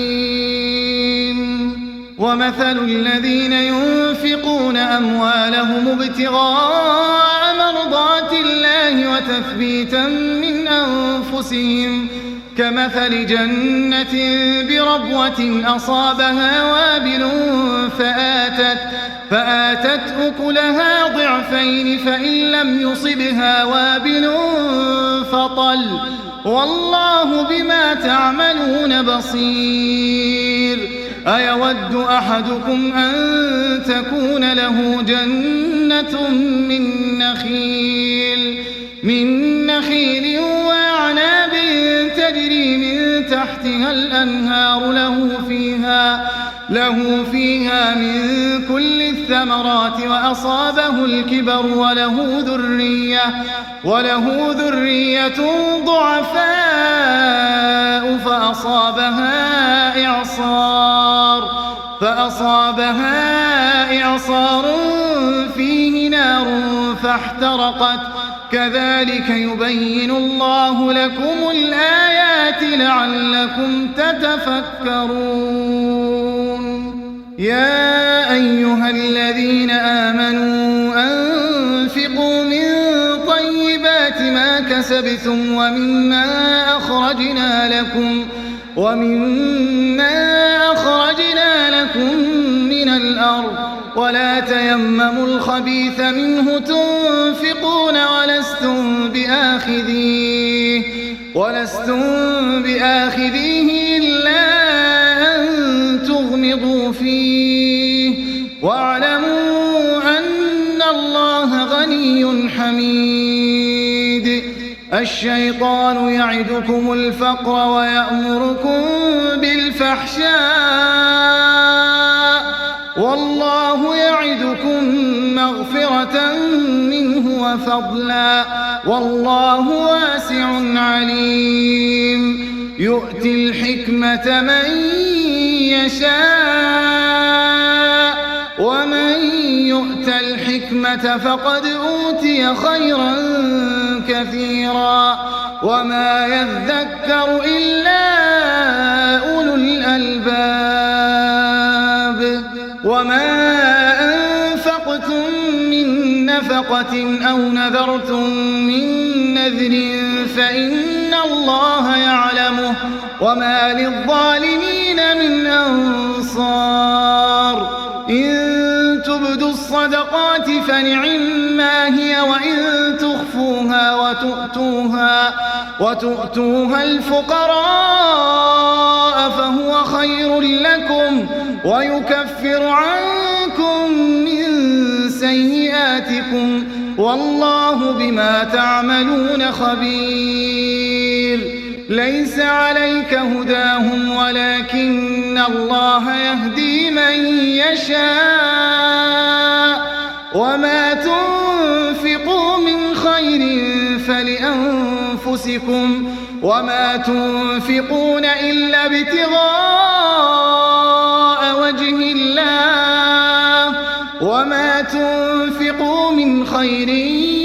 ومثل الذين ينفقون أموالهم ابتغاء مرضات الله وتثبيتا من أنفسهم كمثل جنة بربوة أصابها وابل فآتت أكلها ضعفين فإن لم يصبها وابل فطل والله بما تعملون بصير أيود أحدكم أن تكون له جنة من نخيل وأعناب تجري من تحتها الأنهار له فيها من كل الثمرات وأصابه الكبر وله ذرية ضعفاء فأصابها إعصار فيه نار فاحترقت كذلك يبين الله لكم الآيات لعلكم تتفكرون يا أيها الذين آمنوا أنفقوا من طيبات ما كسبتم ومما أخرجنا لكم من الأرض ولا تيمموا الخبيث منه تنفقون ولستم بآخذيه إلا أن تغمضوا فيه واعلموا أن الله غني حميد الشيطان يعدكم الفقر ويأمركم بالفحشاء والله يعدكم مغفرة منه وفضلا والله واسع عليم يؤتي الحكمة من يشاء ومن يؤت الحكمة فقد أوتي خيرا كثيرا وما يذكر إلا أولو الألباب وما أنفقتم من نفقة أو نذرتم من نذر فإن الله يعلمه وما للظالمين من أنصار إن تبدوا الصدقات فنعما هي وإن تخفوها وتؤتوها الفقراء فهو خير لكم ويكفر عنكم من سيئاتكم والله بما تعملون خبير ليس عليك هداهم ولكن الله يهدي من يشاء وما تنفقوا من خير فلأنفسكم وما تنفقون إلا ابتغاء وجه الله وما تنفقوا من خير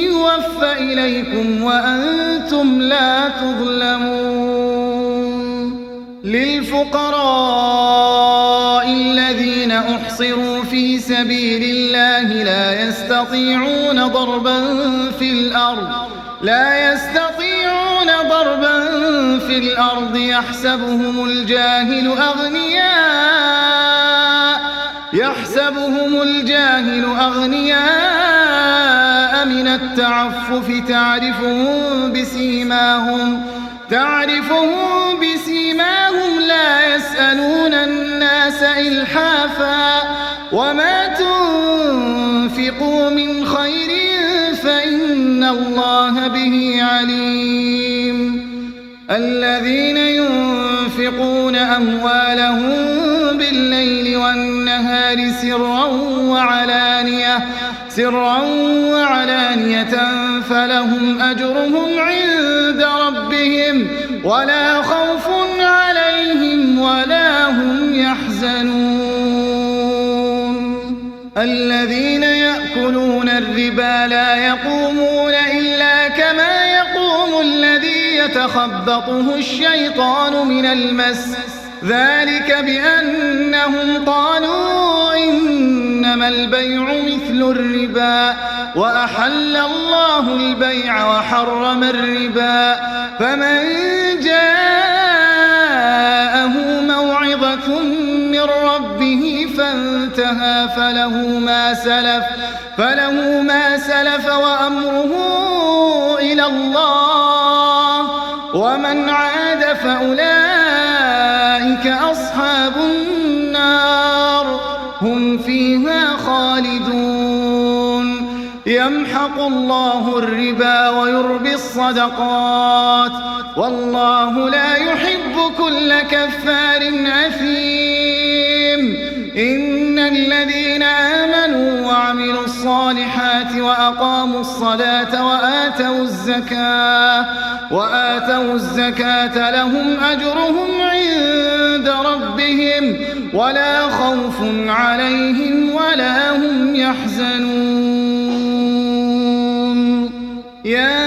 يوفى إليكم وأنتم لا تظلمون للفقراء الذين أحصروا في سبيل الله لا يستطيعون ضربا في الأرض يحسبهم الجاهل أغنياء من التعفف تعرفهم بسيماهم لا يسألون الناس إلحافا وما تنفقوا من خير فإن الله به عليم الذين ينفقون أموالهم بالليل والنهار سرا وعلانية سرا وعلانية فلهم أجرهم عند ربهم ولا خوف عليهم ولا هم يحزنون الذين يأكلون الربا لا يقومون إلا كما يقوم الذي يتخبطه الشيطان من المس ذلك بأنهم قالوا إنما البيع مثل الربا وأحل الله البيع وحرم الربا فمن جاءه موعظة من ربه فانتهى فله ما سلف وأمره إلى الله ومن عاد فأولئك أصحاب النار هم فيها خالدون يمحق الله الربا ويربي الصدقات والله لا يحب كل كفار أثيم إن الذين آمنوا وعملوا الصالحات وأقاموا الصلاة وآتوا الزكاة لهم أجرهم عند ربهم ولا خوف عليهم ولا هم يحزنون يا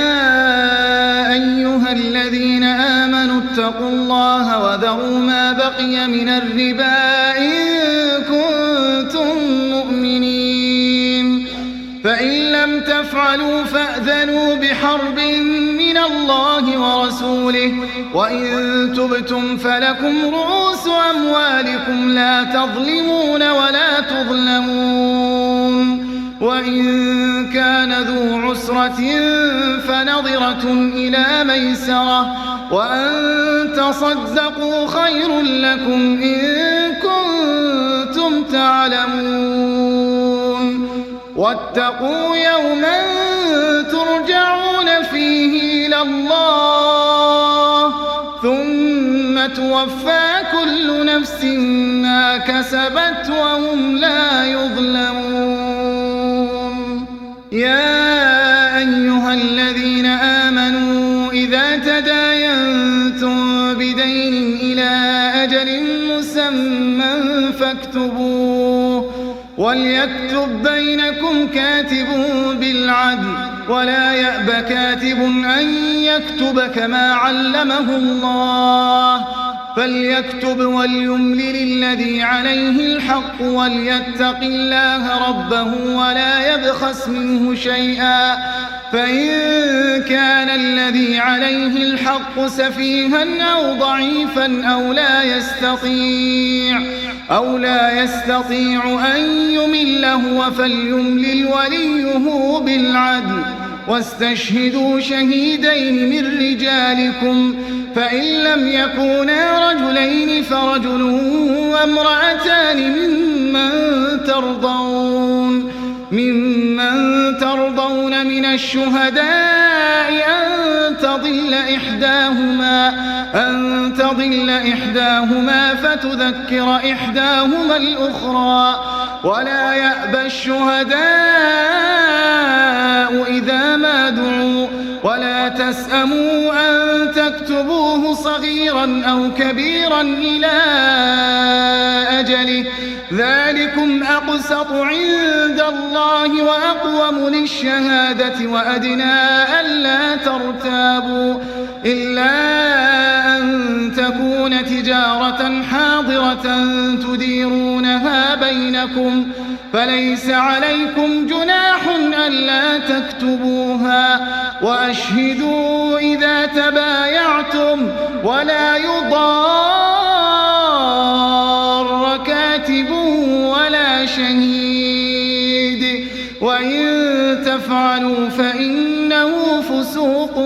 أيها الذين آمنوا اتقوا الله وذروا ما بقي من الربا إن كنتم مؤمنين فإن لم تفعلوا فأذنوا بحرب من الله ورسوله وإن تبتم فلكم رؤوس أموالكم لا تظلمون ولا تظلمون وإن كان ذو عسرة فنظرة إلى ميسرة وأن تصدقوا خير لكم إن كنتم تعلمون واتقوا يوما ترجعون فيه إلى الله ثم توفى كل نفس ما كسبت وهم لا يظلمون يا أيها الذين آمنوا إذا تداينتم بدين إلى أجل مسمى فاكتبوه وليكتب بينكم كاتب بالعدل ولا يأب كاتب أن يكتب كما علمه الله فليكتب وليملل الذي عليه الحق وليتق الله ربه ولا يبخس منه شيئا فإن كان الذي عليه الحق سفيها أو ضعيفا أو لا يستطيع أن يمل هو فليملل وليه بالعدل واستشهدوا شهيدين من رجالكم فإن لم يكونا رجلين فرجل وامرأتان ممن ترضون من الشهداء أن تضل إحداهما فتذكر إحداهما الأخرى ولا يأبى الشهداء إذا ما دعوا ولا تسأموا أن تكتبوه صغيرا أو كبيرا إلى أجله ذلكم أقسط عند الله وأقوم للشهادة وأدنى ألا ترتابوا إلا أن تكون تجارة حاضرة تديرونها بينكم فليس عليكم جناح ألا تكتبوها وأشهدوا إذا تبايعتم ولا يضار كاتب ولا شهيد وإن تفعلوا فإنه فسوق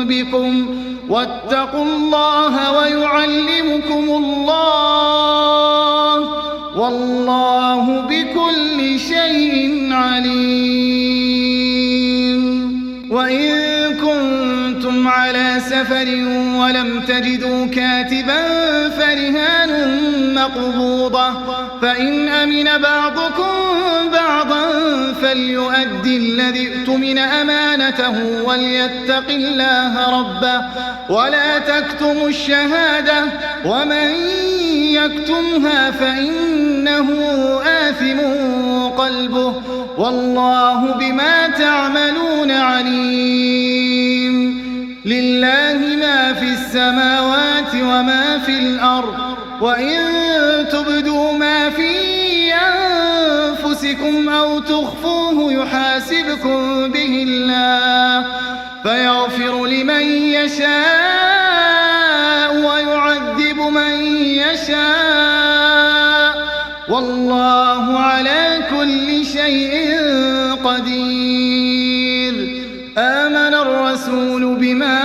بكم واتقوا الله ويعلمكم الله والله بكل شيء عليم وإن كنتم كنتم على سفر ولم تجدوا كاتبا فرهان مقبوضة فإن أمن بعضكم بعضا فليؤدي الذي اؤتمن أمانته وليتق الله ربه ولا تكتموا الشهادة ومن يكتمها فإنه آثم قلبه والله بما تعملون عليم. لله ما في السماوات وما في الأرض وإن تبدوا ما في أنفسكم أو تخفوه يحاسبكم به الله فيغفر لمن يشاء ويعذب من يشاء والله على كل شيء قدير. آمن الرسول بما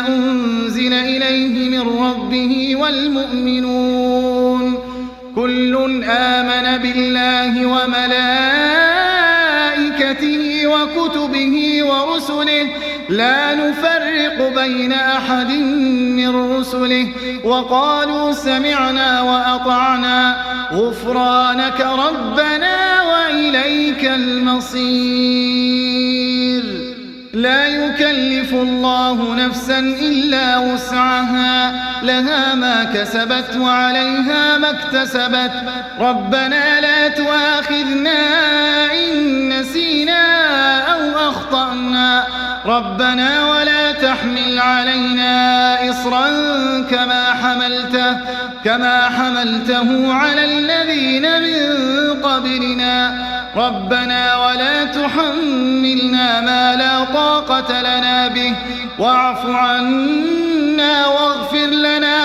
أنزل إليه من ربه والمؤمنون كل آمن بالله وملائكته وكتبه ورسله لا نفرق بين أحد من رسله وقالوا سمعنا وأطعنا غفرانك ربنا وإليك المصير. لا يكلف الله نفسا إلا وسعها لها ما كسبت وعليها ما اكتسبت ربنا لا تؤاخذنا إن نسينا أو أخطأنا ربنا ولا تحمل علينا إصرا كما حملته على الذين من قبلنا ربنا ولا تحملنا ما لا طاقة لنا به واعف عنا واغفر لنا